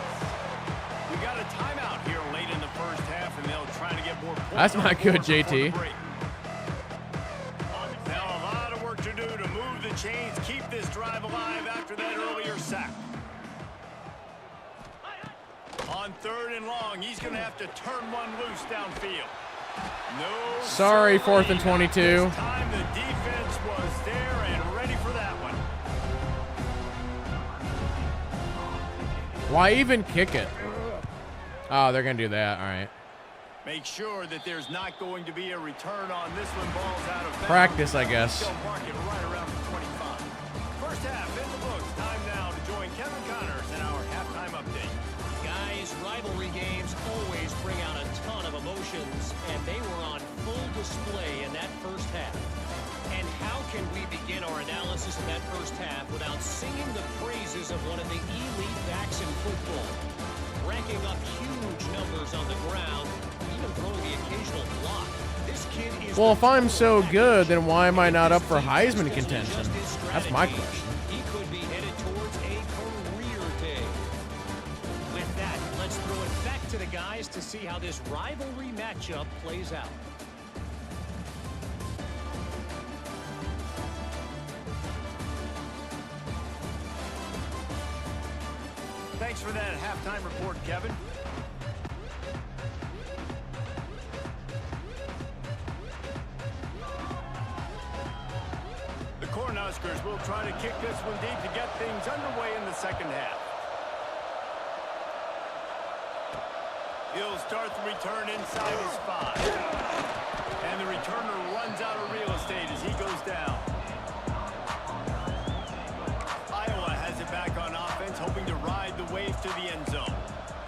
We got a timeout here late in the first half, and they'll try to get more points. That's not good, JT. Now a lot of work to do to move the chains, keep this drive alive after that earlier sack. On 3rd and long, he's going to have to turn one loose downfield. No. Sorry, 4th and 22. This time the defense was there and ready for that one. Why even kick it? Oh, they're going to do that. All right. Make sure that there's not going to be a return on this one. Ball's out of bounds. Practice, I guess. They'll mark it right around the 25. First half in the books. Time now to join Kevin Connors in our halftime update. Guys, rivalry games always bring out a ton of emotions, and they were on full display in that first half. And how can we begin our analysis of that first half without singing the praises of one of the elite backs in football? Racking up huge numbers on the ground, even throwing the occasional block. This kid is... Well, if I'm so good, then why am I not up for Heisman contention? That's my question. He could be headed towards a career day. With that, let's throw it back to the guys to see how this rivalry matchup plays out. Thanks for that halftime report, Kevin. The Cornhuskers will try to kick this one deep to get things underway in the second half. He'll start the return inside his 5. And the returner runs out of real estate as he goes down. Iowa has it back on offense, hoping to ride the wave to the end zone.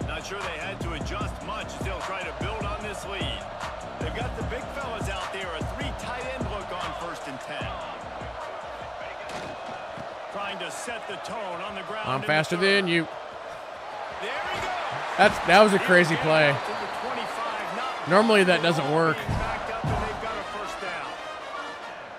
Not sure they had to adjust much as they'll try to build on this lead. They've got the big fellas out there, a 3 tight end look on 1st and 10. Trying to set the tone on the ground. I'm faster than you. There he goes. That was a crazy play. Normally that doesn't work.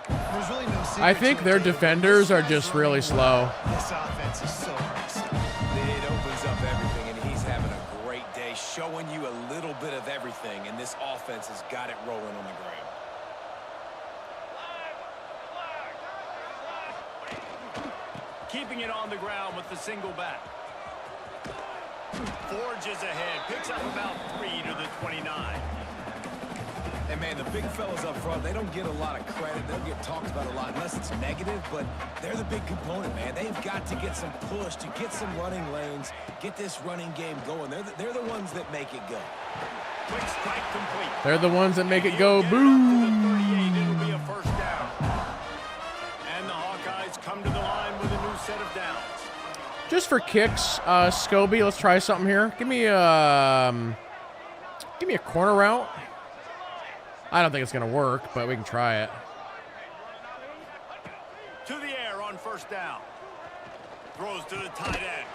There's really no I think their defenders are just really slow. This offense is so hard to stop. It opens up everything, and he's having a great day, showing you a little bit of everything, and this offense has got it rolling on the ground. Keeping it on the ground with the single back. Forges ahead, picks up about 3 to the 29. And, man, the big fellas up front, they don't get a lot of credit. They don't get talked about a lot unless it's negative, but they're the big component, man. They've got to get some push, to get some running lanes, get this running game going. They're the ones that make it go. Quick strike complete. They're the ones that make it go boom. 38, it'll be a first down. And the Hawkeyes come to the line with a new set of downs. Just for kicks, Scobie, let's try something here. Give me a corner route. I don't think it's going to work, but we can try it. To the air on first down. Throws to the tight end.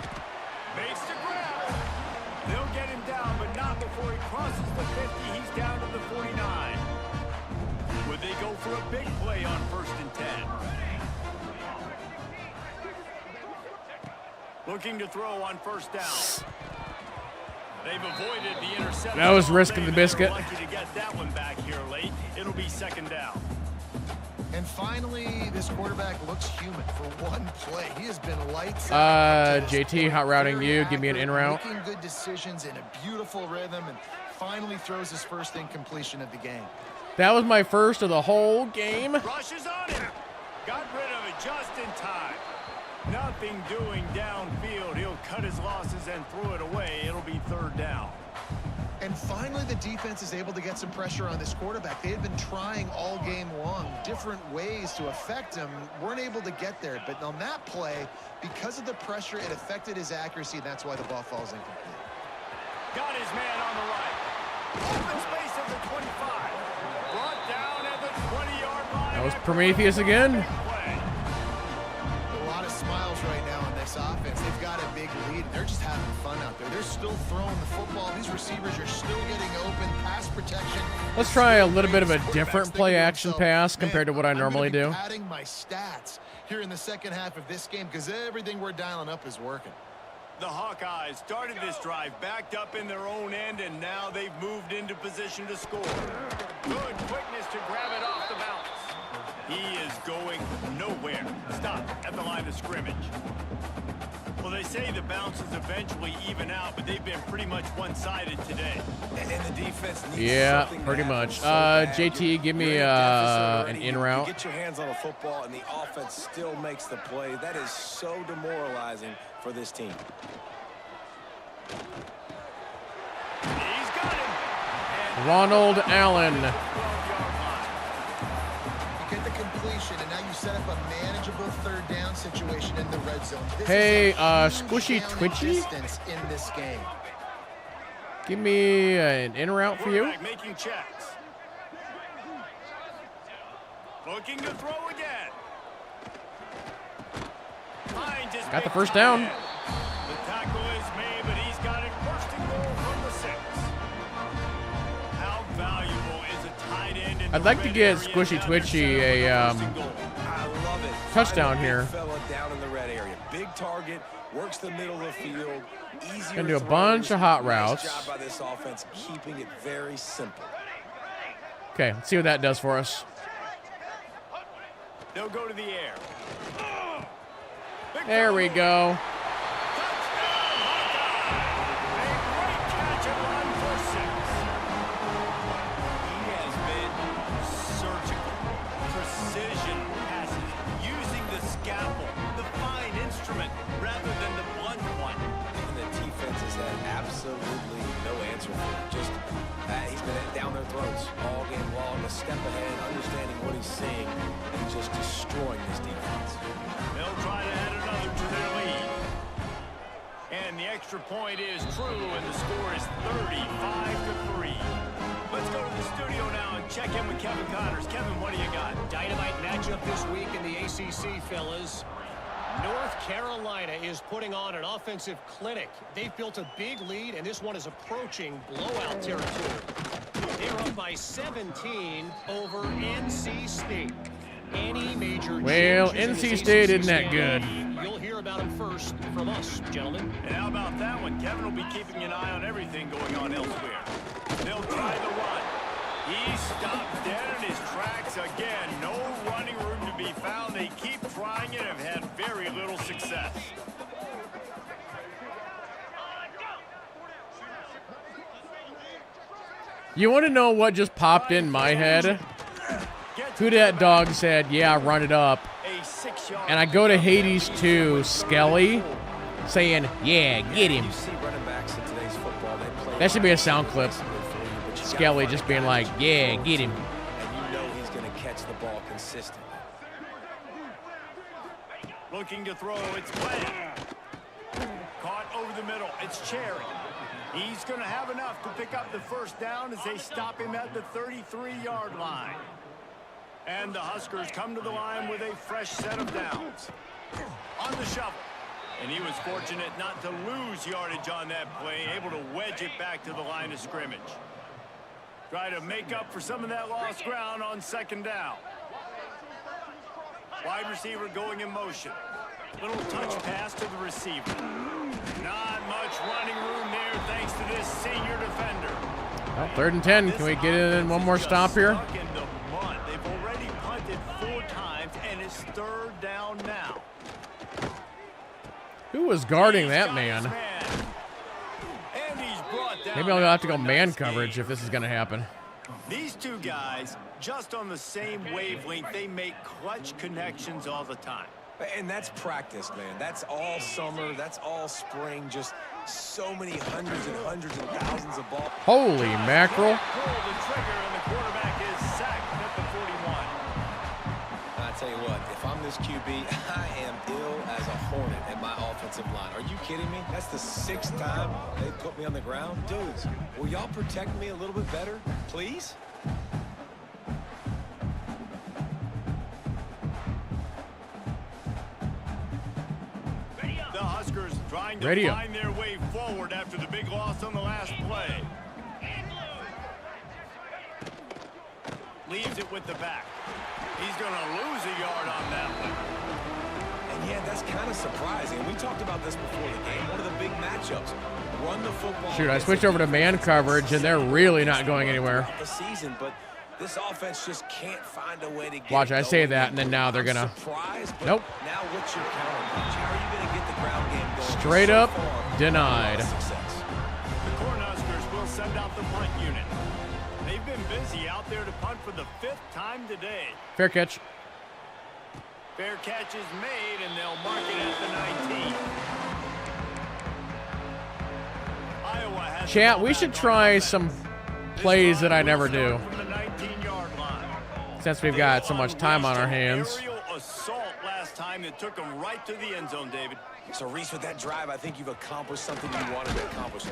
Makes the grab. They'll get him down, but not before he crosses the 50. He's down to the 49. Would they go for a big play on 1st and 10? Looking to throw on first down. They've avoided the interception. That was risking the biscuit. Lucky to get that one back here late. It'll be second down. And finally, this quarterback looks human for one play. He has been lights. JT, hot routing you. Give me an in route. Making good decisions in a beautiful rhythm, and finally throws his first incompletion of the game. That was my first of the whole game. Rushes on him. Got rid of it just in time. Nothing doing downfield. He'll cut his losses and throw it away. It'll be third down. And finally, the defense is able to get some pressure on this quarterback. They had been trying all game long different ways to affect him. Weren't able to get there. But on that play, because of the pressure, it affected his accuracy, and that's why the ball falls incomplete. Got his man on the right. Open space at the 25. Brought down at the 20-yard line. That was Prometheus again. A lot of smiles right now on this offense. They've got a big lead. They're just having fun out there. They're still throwing the football. These receivers are still getting open. Pass protection. Let's try a little bit of a different play action pass compared to what I normally do. I'm adding my stats here in the second half of this game because everything we're dialing up is working. The Hawkeyes started this drive backed up in their own end, and now they've moved into position to score. Good quickness to grab it off the bounce. He is going nowhere. Stop at the line of scrimmage. Well, they say the bounces eventually even out, but they've been pretty much one-sided today. And the defense needs Yeah, something to pretty happen much. so bad. JT, give me You're in deficit an already. in You route. get your hands on a football, and the offense still makes the play. That is so demoralizing for this team. He's got him. And Ronald Allen. You get the completion, and now you set up a manageable third down situation in the red zone. This Hey, is a huge Squishy down Twitchy? distance in this game. Give me an in route for you. quarterback making checks. Looking to throw again. Finds his Got the big first tight down. end. The tackle is made, but he's got it first and goal from the 6. How valuable is a tight end in I'd the like to red get area Squishy down Twitchy the center a, for first and goal? I love it. touchdown Find a here. big fella down in the red area. Big target, works the middle of the field. Easier Gonna do a throws. bunch of hot routes. Nice job by this offense, keeping it very simple. Okay, let's see what that does for us. They'll go to the air. Big There we throw. go. Touchdown, Hawkeye. A great catch and run for 6. He has been surgical. Precision passes, using the scalpel, the fine instrument, rather than the blunt one. And the defense has had absolutely no answer for it. Just he's been down their throats all game long, a step ahead, understanding what he's seeing, and just destroying this defense. They'll try to add another to their lead. And the extra point is true, and the score is 35-3. Let's go to the studio now and check in with Kevin Connors. Kevin, what do you got? Dynamite matchup this week in the ACC, fellas. North Carolina is putting on an offensive clinic. They've built a big lead, and this one is approaching blowout territory. They're up by 17 over NC State. Any major Well, changes in NC this State ACC isn't that good. standing, you'll hear about them first from us, gentlemen. And how about that one? Kevin will be keeping an eye on everything going on elsewhere. They'll try the run. He stopped dead in his tracks again. No running room to be found. They keep trying it and have had very little success. You want to know what just popped in my head? Who that dog said, yeah, run it up. And I go to Hades 2, Skelly, saying, yeah, get him. That should be a sound clip. Skelly just being like, yeah, get him. And you know he's going to catch the ball consistently. Looking to throw, it's Bland. Caught over the middle, it's Cherry. He's going to have enough to pick up the first down as they stop him at the 33-yard line. And the Huskers come to the line with a fresh set of downs. On the shovel. And he was fortunate not to lose yardage on that play, able to wedge it back to the line of scrimmage. Try to make up for some of that lost ground on second down. Wide receiver going in motion. Little touch pass to the receiver. Not much running room there thanks to this senior defender. Well, 3rd and 10. Can we get in one more stop here? They've already punted 4 times, and it's 3rd down now. Who was guarding that man? Maybe I'll have to go man coverage if this is going to happen. These two guys, just on the same wavelength, they make clutch connections all the time. And that's practice, man. That's all summer. That's all spring. Just so many hundreds and thousands of balls. Holy mackerel. Pull the trigger, and the quarterback is sacked at the 41. I tell you what, if I'm this QB, I am ill as a hornet at my offensive line. Are you kidding me? That's the 6th time they put me on the ground. Dudes, will y'all protect me a little bit better, please? The Huskers trying to find their way forward after the big loss on the last play. Leaves it with the back. He's going to lose a yard on that one. And yeah, that's kind of surprising. We talked about this before the game. One of the big matchups. Run the football. Shoot, I switched over to man coverage, and they're really not going anywhere. The season, but this offense just can't find a way to get Watch, I say that, and then now they're going to... Nope. Now what's your counter punch? How are you going to get the ground game going? Straight up denied. The Cornhuskers will send out the punt unit. They've been busy out there to punt for the 5th time today. Fair catch. Fair catch is made, and they'll mark it at the 19. Iowa has Chat, we should try some plays that I never do. Since we've got so much time on our hands. Aerial assault last time that took them right to the end zone, David. So, Reese, with that drive, I think you've accomplished something you wanted to accomplish.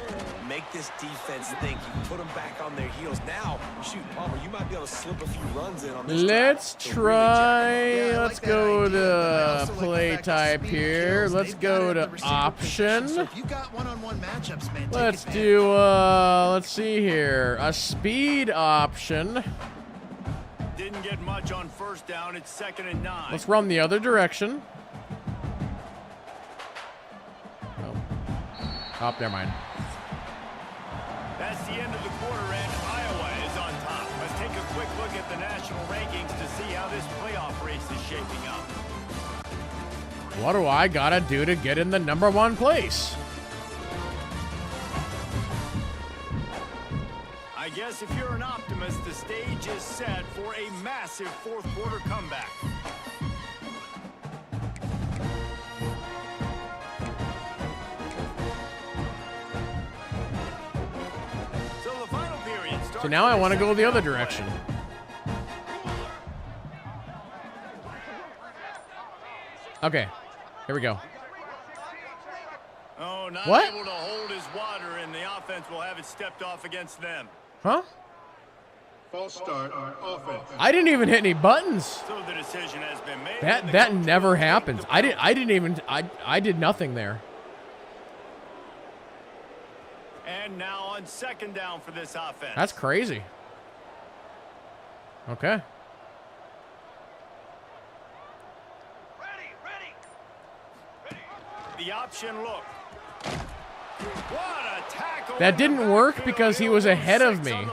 Make this defense think. You put them back on their heels. Now, shoot, Palmer, you might be able to slip a few runs in on this Let's try. Let's go to play type here. Let's go to option. Let's do, let's see here. A speed option. Didn't get much on first down. It's 2nd and 9. Let's run the other direction. Oh, never mind. That's the end of the quarter, and Iowa is on top. Let's take a quick look at the national rankings to see how this playoff race is shaping up. What do I gotta do to get in the #1 place? I guess if you're an optimist, the stage is set for a massive 4th quarter comeback. So now I want to go the other direction. Okay, here we go. Oh, not what? Able to hold his water, and the offense will have it stepped off against them. Huh? False start on offense. I didn't even hit any buttons. So the decision has been made. That never happens. I did nothing there. And now on 2nd down for this offense. That's crazy. Okay. The option look. What a tackle. That didn't work because he was ahead of me.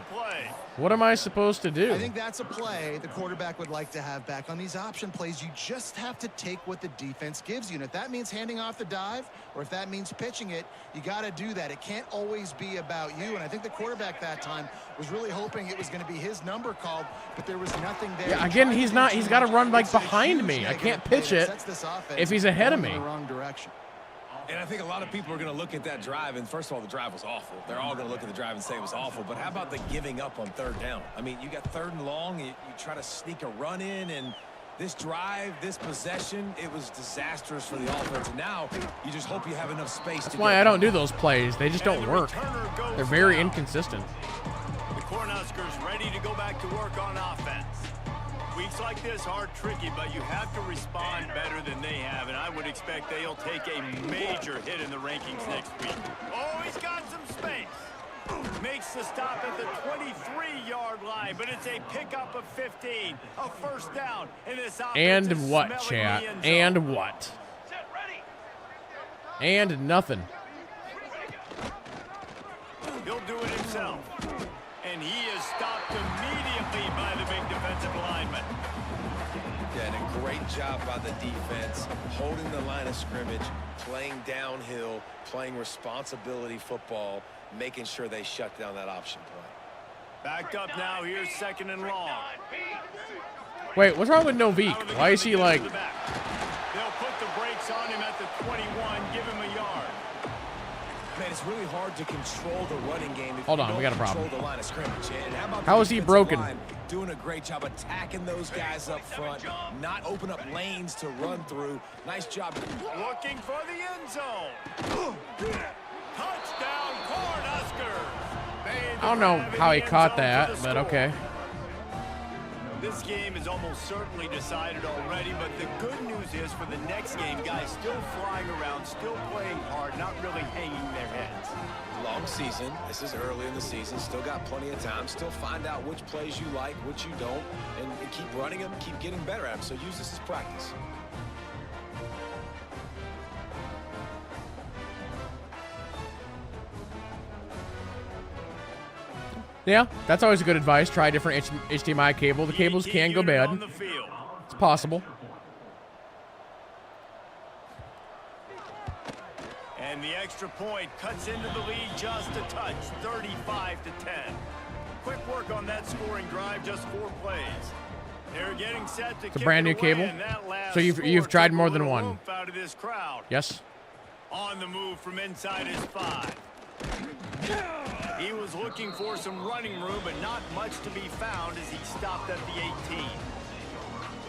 What am I supposed to do? I think that's a play the quarterback would like to have back. On these option plays, you just have to take what the defense gives you. And if that means handing off the dive, or if that means pitching it, you got to do that. It can't always be about you. And I think the quarterback that time was really hoping it was going to be his number called, but there was nothing there. Yeah, again, he's not. He's got to run like behind me. I can't pitch it if he's ahead of me. In the wrong direction. And I think a lot of people are going to look at that drive, and first of all, the drive was awful. They're all going to look at the drive and say it was awful. But how about the giving up on third down? I mean, you got third and long, you try to sneak a run in, and this drive, this possession, it was disastrous for the offense. And now you just hope you have enough space. That's why I don't do those plays. They just don't work. They're very inconsistent. The Cornhuskers ready to go back to work on offense. Weeks like this are tricky, but you have to respond better than they have, and I would expect they'll take a major hit in the rankings next week. Oh, he's got some space. Makes the stop at the 23-yard line, but it's a pickup of 15, a first down in this offense. And what, chat? And what? And nothing. He'll do it himself. And he is stopped immediately by the big defensive lineman. Yeah, and a great job by the defense, holding the line of scrimmage, playing downhill, playing responsibility football, making sure they shut down that option play. Backed up now, here's second and long. Wait, what's wrong with Novik? Why is he like... They'll put the brakes on him at the 21, give him a yard. Man, it's really hard to control the running game if Hold on, you we don't got a problem. control the line of scrimmage. And how about How the is he defensive broken? line doing a great job attacking those guys up front, not open up lanes to run through. Nice job. Looking for the end zone. Touchdown, Cornhuskers. I don't know how he caught that, but okay. This game is almost certainly decided already, but the good news is for the next game, guys still flying around, still playing hard, not really hanging their heads. Long season. This is early in the season. Still got plenty of time. Still find out which plays you like, which you don't, and keep running them, keep getting better at them. So use this as practice. Yeah, that's always a good advice. Try a different HDMI cable. The cables can go bad. It's possible. And the extra point cuts into the lead just a touch, 35-10. Quick work on that scoring drive, just 4 plays. They're getting set to It's a brand new kick it away, cable. and that last So you've score tried took more a than little one. oomph out of this crowd. Yes. On the move from inside his 5. He was looking for some running room, but not much to be found as he stopped at the 18.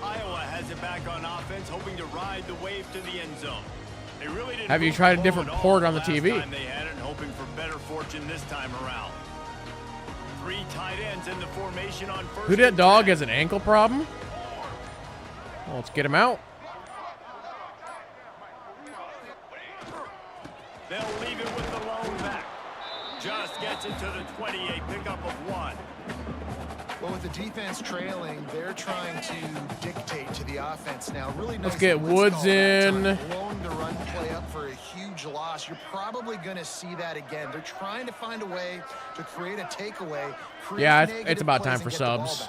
Iowa has it back on offense, hoping to ride the wave to the end zone. They really didn't Have you move tried a the different ball at port all on the last TV? time they had it, hoping for better fortune this time around. 3 tight ends in the formation on first. Who that dog has an ankle problem? Well, let's get him out. They'll leave it with the lone back. Just gets it to the 28, pickup of 1. Well, with the defense trailing, they're trying to dictate to the offense now. Really nice. Let's get blitz Woods call that time. in. Blowing the run play up for a huge loss. You're probably going to see that again. They're trying to find a way to create a takeaway. Yeah, it's about time for subs.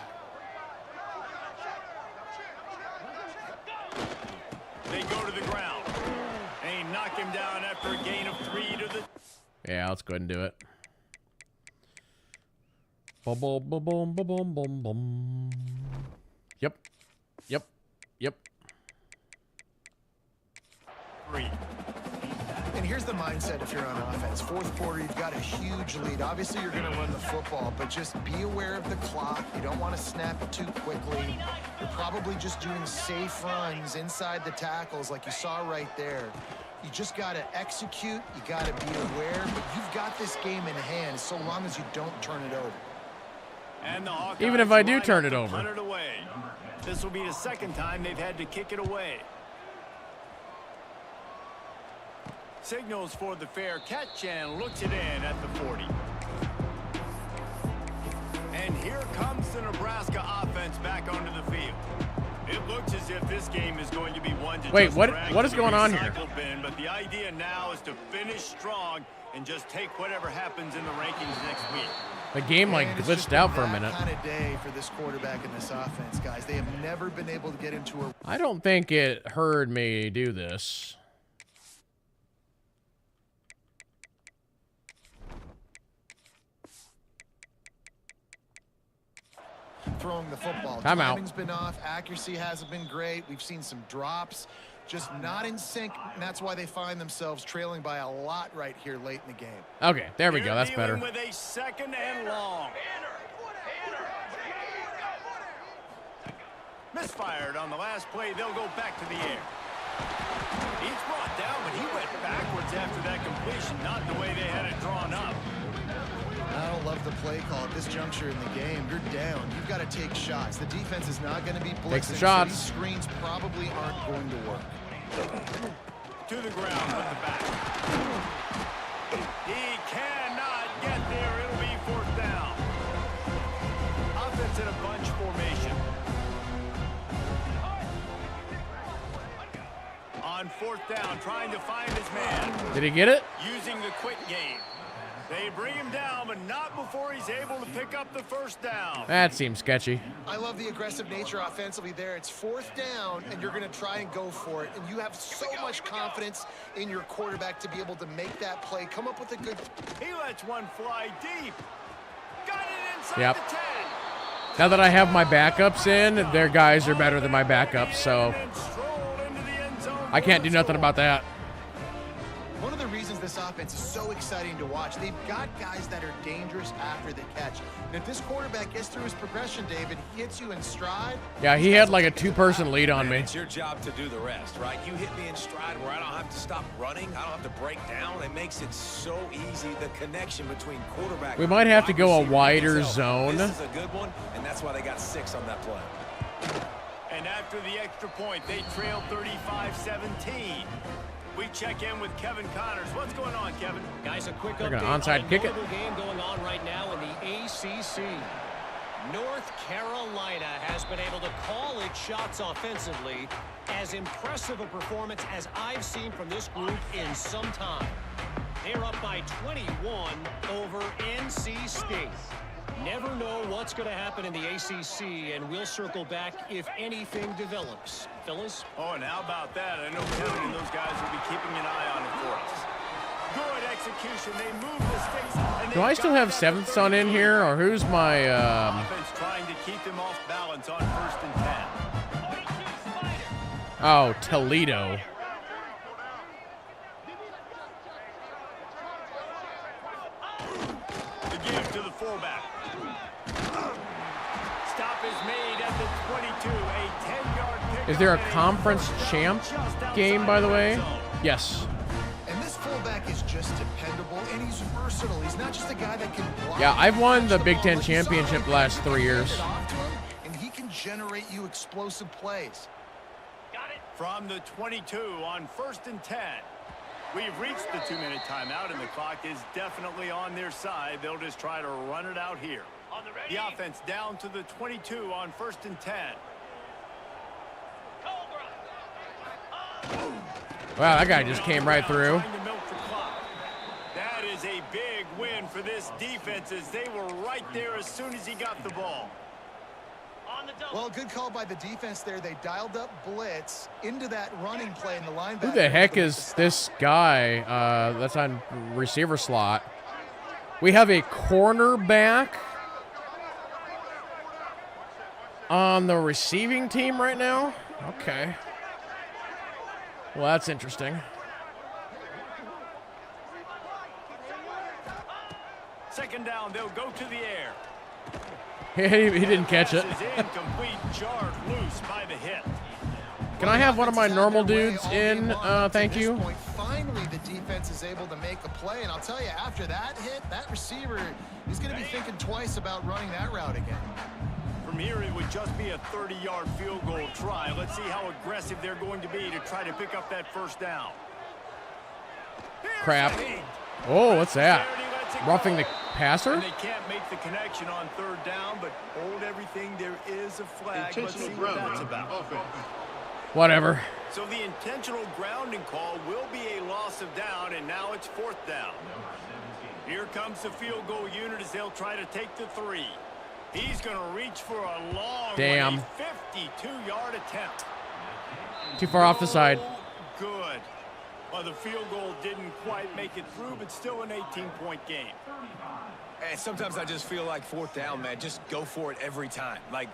They go to the ground. They knock him down after a gain of 3 to the... Yeah, let's go ahead and do it. Boom, boom, boom, boom, boom, boom, boom. Yep. Yep. Yep. 3. And here's the mindset if you're on offense. Fourth quarter, you've got a huge lead. Obviously, you're going to run the football, but just be aware of the clock. You don't want to snap it too quickly. You're probably just doing safe runs inside the tackles like you saw right there. You just got to execute. You got to be aware, but you've got this game in hand so long as you don't turn it over. And the Hawkeyes Even if I do line turn up it to over. punt it away. This will be the second time they've had to kick it away. Signals for the fair catch and looks it in at the 40. And here comes the Nebraska offense back onto the field. It looks as if this game is going to be one to Wait, just what drag is to going the on here? recycle bin, but the idea now is to finish strong and just take whatever happens in the rankings next week. The game like And it's glitched just out been for a that minute. kind of day for this quarterback and this offense, guys. They have never been able to get into a I don't think it heard me do this. throwing the football. Time out. Timing's been off. Accuracy hasn't been great. We've seen some drops. Just not in sync, and that's why they find themselves trailing by a lot right here late in the game. Okay, there we go. That's better. With a 2nd and long. Misfired on the last play. They'll go back to the air. He's brought down, but he went backwards after that completion, not the way they had it drawn up. I don't love the play call at this juncture in the game. You're down. You've got to take shots. The defense is not going to be blitzing. Take some shots. So these screens probably aren't going to work. To the ground with the back. He cannot get there. It'll be 4th down. Offense in a bunch formation. On 4th down, trying to find his man. Did he get it? Using the quick game. They bring him down, but not before he's able to pick up the 1st down. That seems sketchy. I love the aggressive nature offensively there. It's 4th down, and you're going to try and go for it. And you have so much confidence in your quarterback to be able to make that play. Come up with a good... He lets one fly deep. Got it inside Yep. the 10. Now that I have my backups in, their guys are better than my backups, so And strolled into the end zone I can't do nothing about that. One of the reasons this offense is so exciting to watch, they've got guys that are dangerous after the catch. And if this quarterback gets through his progression, David, he hits you in stride. Yeah, he had like a 2-person lead on me. It's your job to do the rest, right? You hit me in stride where I don't have to stop running. I don't have to break down. It makes it so easy, the connection between quarterback. We might have to go a receiver wider and himself. zone. This is a good one, and that's why they got 6 on that play. And after the extra point, they trail 35-17. We check in with Kevin Connors. What's going on, Kevin? Guys, a quick They're update gonna onside on a kick it. notable game going on right now in the ACC. North Carolina has been able to call its shots offensively. As impressive a performance as I've seen from this group in some time. They're up by 21 over NC State. Never know what's going to happen in the ACC, and we'll circle back if anything develops. Fellas? Oh, and how about that? I know Kevin and those guys will be keeping an eye on it for us. Good execution. They move the sticks. And Do I still have 7th son in here, or who's my offense trying to keep them off balance on 1st and 10. Oh, Toledo. The give to the fullback. Stop is made at the 22. A 10-yard pick. Is there a conference champ game, by the way? Yes. And this fullback is just dependable, and he's versatile. He's not just a guy that can block. Yeah, I've won the Big Ten Like you saw championship the last 3 years. off to him, and he can generate you explosive plays. From the 22 on 1st and 10. We've reached the 2-minute timeout, and the clock is definitely on their side. They'll just try to run it out here. The offense down to the 22 on 1st and 10. Wow, that guy just came right through. Trying to milk the clock. That is a big win for this defense, as they were right there as soon as he got the ball. Well, good call by the defense there. They dialed up blitz into that running play in the linebacker. Who the heck is this guy that's on receiver slot? We have a cornerback on the receiving team right now? Okay. Well, that's interesting. Second down, they'll go to the air. He didn't catch it. Pass is incomplete, jarred loose by the hit. Can I have one of my normal dudes in? Thank you. Finally, the defense is able to make a play, and I'll tell you, after that hit, that receiver is going to be thinking twice about running that route again. From here, it would just be a 30-yard field goal try. Let's see how aggressive they're going to be to try to pick up that 1st down. Here's Crap. the heat. Oh, what's that? Charity lets it Roughing go. the passer? And they can't make the connection on third down, but hold everything. There is a flag. Let's see what that's about. Whatever. So the intentional grounding call will be a loss of down, and now it's fourth down. Here comes the field goal unit as they'll try to take the 3. He's going to reach for a long 52-yard attempt. Too far off the side. Good. Well, the field goal didn't quite make it through, but still an 18-point game. And sometimes I just feel like fourth down, man, just go for it every time. Like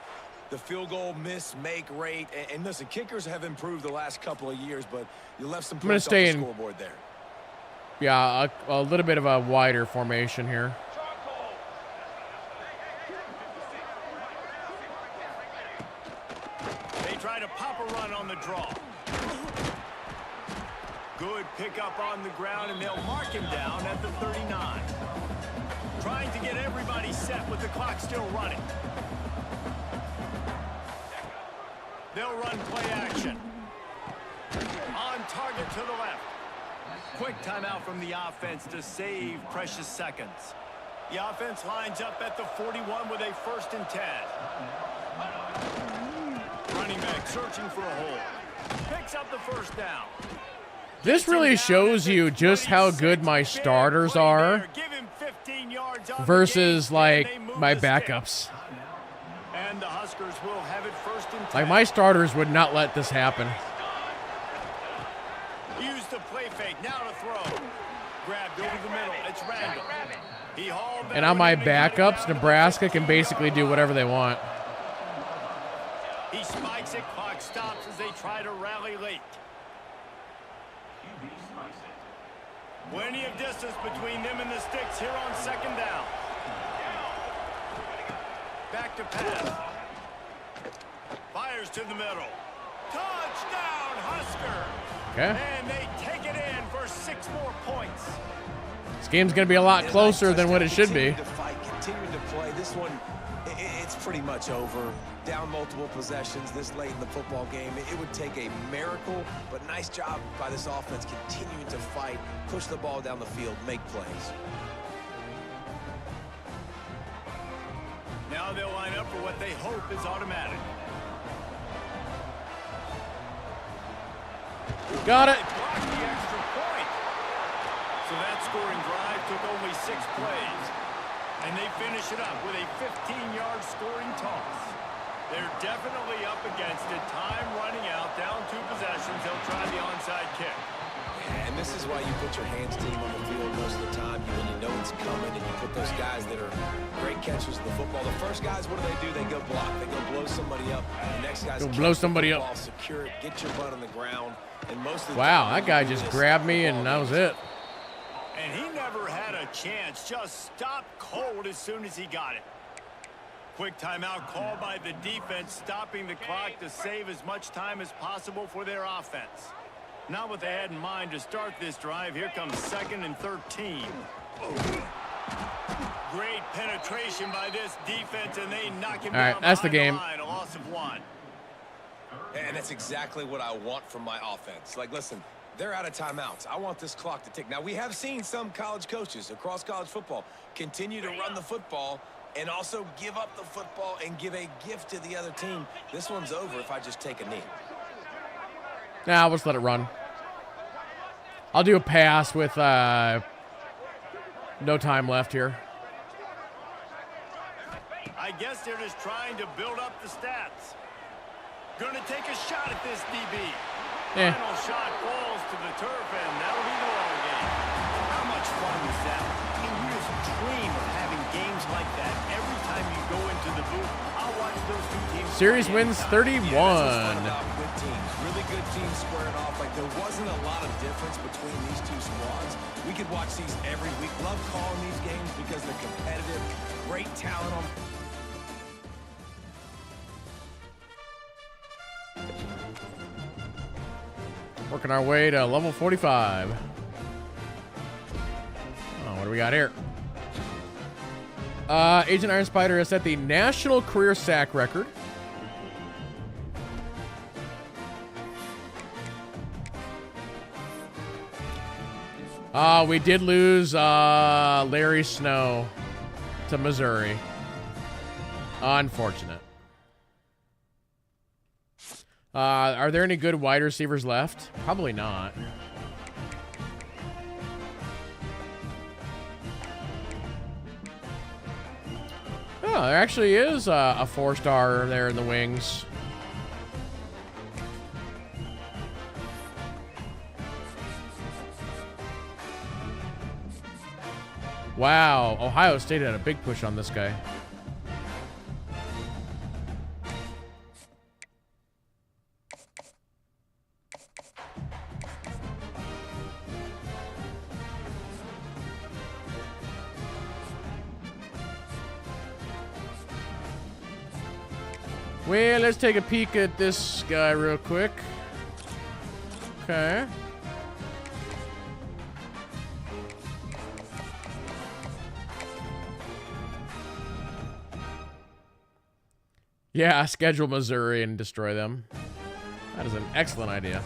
the field goal miss-make rate. And listen, kickers have improved the last couple of years, but you left some points off the scoreboard there. Yeah, a little bit of a wider formation here. They try to pop a run on the draw. Good pickup on the ground, and they'll mark him down at the 39. Trying to get everybody set with the clock still running. They'll run play action. On target to the left. Quick timeout from the offense to save precious seconds. The offense lines up at the 41 with a 1st and 10. Running back searching for a hole. Picks up the first down. This really shows you just how good my starters are versus, like, my backups. And the Huskers will have it 1st and 10. Like, my starters would not let this happen. Use the play fake, now to throw. Grabbed over the middle, it's Randall. He hauled And on my backups, Nebraska can basically do whatever they want. He spikes it, clock stops as they try to rally late. Plenty of distance between them and the sticks here on 2nd down. Back to pass. Fires to the middle. Touchdown, Husker. Okay. And they take it in for 6 more points. This game's going to be a lot closer than what it should be. Continue to play. This one, it's pretty much over. Down multiple possessions this late in the football game. It would take a miracle, but nice job by this offense continuing to fight, push the ball down the field, make plays. Now they'll line up for what they hope is automatic. Got it. They blocked the extra point. So that scoring drive took only 6 plays. And they finish it up with a 15-yard scoring toss. They're definitely up against it. Time running out, down 2 possessions. They'll try the onside kick. And this is why you put your hands team on the field most of the time when you know it's coming, and you put those guys that are great catchers of the football. The first guys, what do? They go block. They go blow somebody up. The next guys go blow somebody up. Secure it, get your butt on the ground. And most of the Wow, that guy just grabbed me and that was it. And he never had a chance. Just stopped cold as soon as he got it. Quick timeout called by the defense, stopping the clock to save as much time as possible for their offense. Not what they had in mind to start this drive. Here comes 2nd and 13. Great penetration by this defense, and they knock him down. All right, that's the game. A loss of 1. And that's exactly what I want from my offense. Like, listen, they're out of timeouts. I want this clock to tick. Now, we have seen some college coaches across college football continue to run the football and also give up the football and give a gift to the other team. This one's over if I just take a knee. Nah, let's let it run. I'll do a pass with no time left here. I guess they're just trying to build up the stats. Going to take a shot at this DB. Final shot falls to the turf, and that'll be the ball game. How much fun was that? And you just dream of having games like that every time you go into the booth. I'll watch those 2 teams. Series wins 31. Good teams, really good teams squaring off. Like, there wasn't a lot of difference between these 2 squads. We could watch these every week. Love calling these games because they're competitive, great talent on. Working our way to level 45. Oh, what do we got here? Agent Iron Spider has set the national career sack record. We did lose Larry Snow. to Missouri. Unfortunate. Are there any good wide receivers left? Probably not. Oh, there actually is a 4-star there in the wings. Wow, Ohio State had a big push on this guy. Well, let's take a peek at this guy real quick. Okay. Yeah, schedule Missouri and destroy them. That is an excellent idea.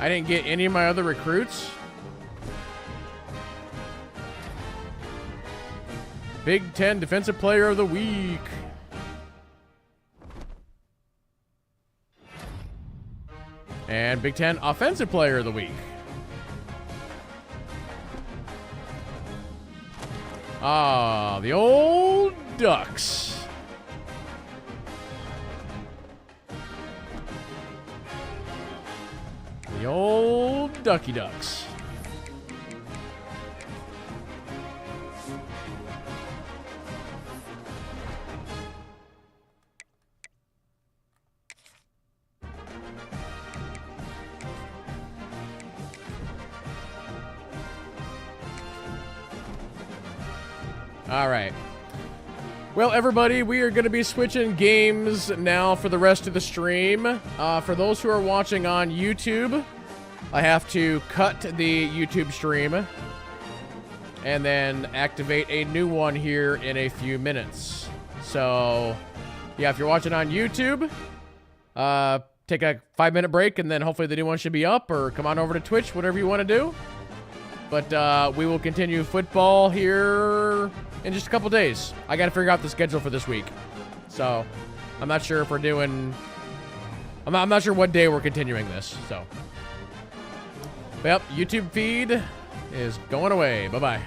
I didn't get any of my other recruits. Big Ten Defensive Player of the Week. And Big Ten Offensive Player of the Week. Ah, the old Ducks. The old Ducky Ducks. All right. Well, everybody, we are going to be switching games now for the rest of the stream. For those who are watching on YouTube, I have to cut the YouTube stream and then activate a new one here in a few minutes. So, yeah, if you're watching on YouTube, take a 5-minute break, and then hopefully the new one should be up, or come on over to Twitch, whatever you want to do. But we will continue football here in just a couple days. I got to figure out the schedule for this week. So, I'm not sure if we're doing... I'm not sure what day we're continuing this, so... Yep, YouTube feed is going away. Bye-bye.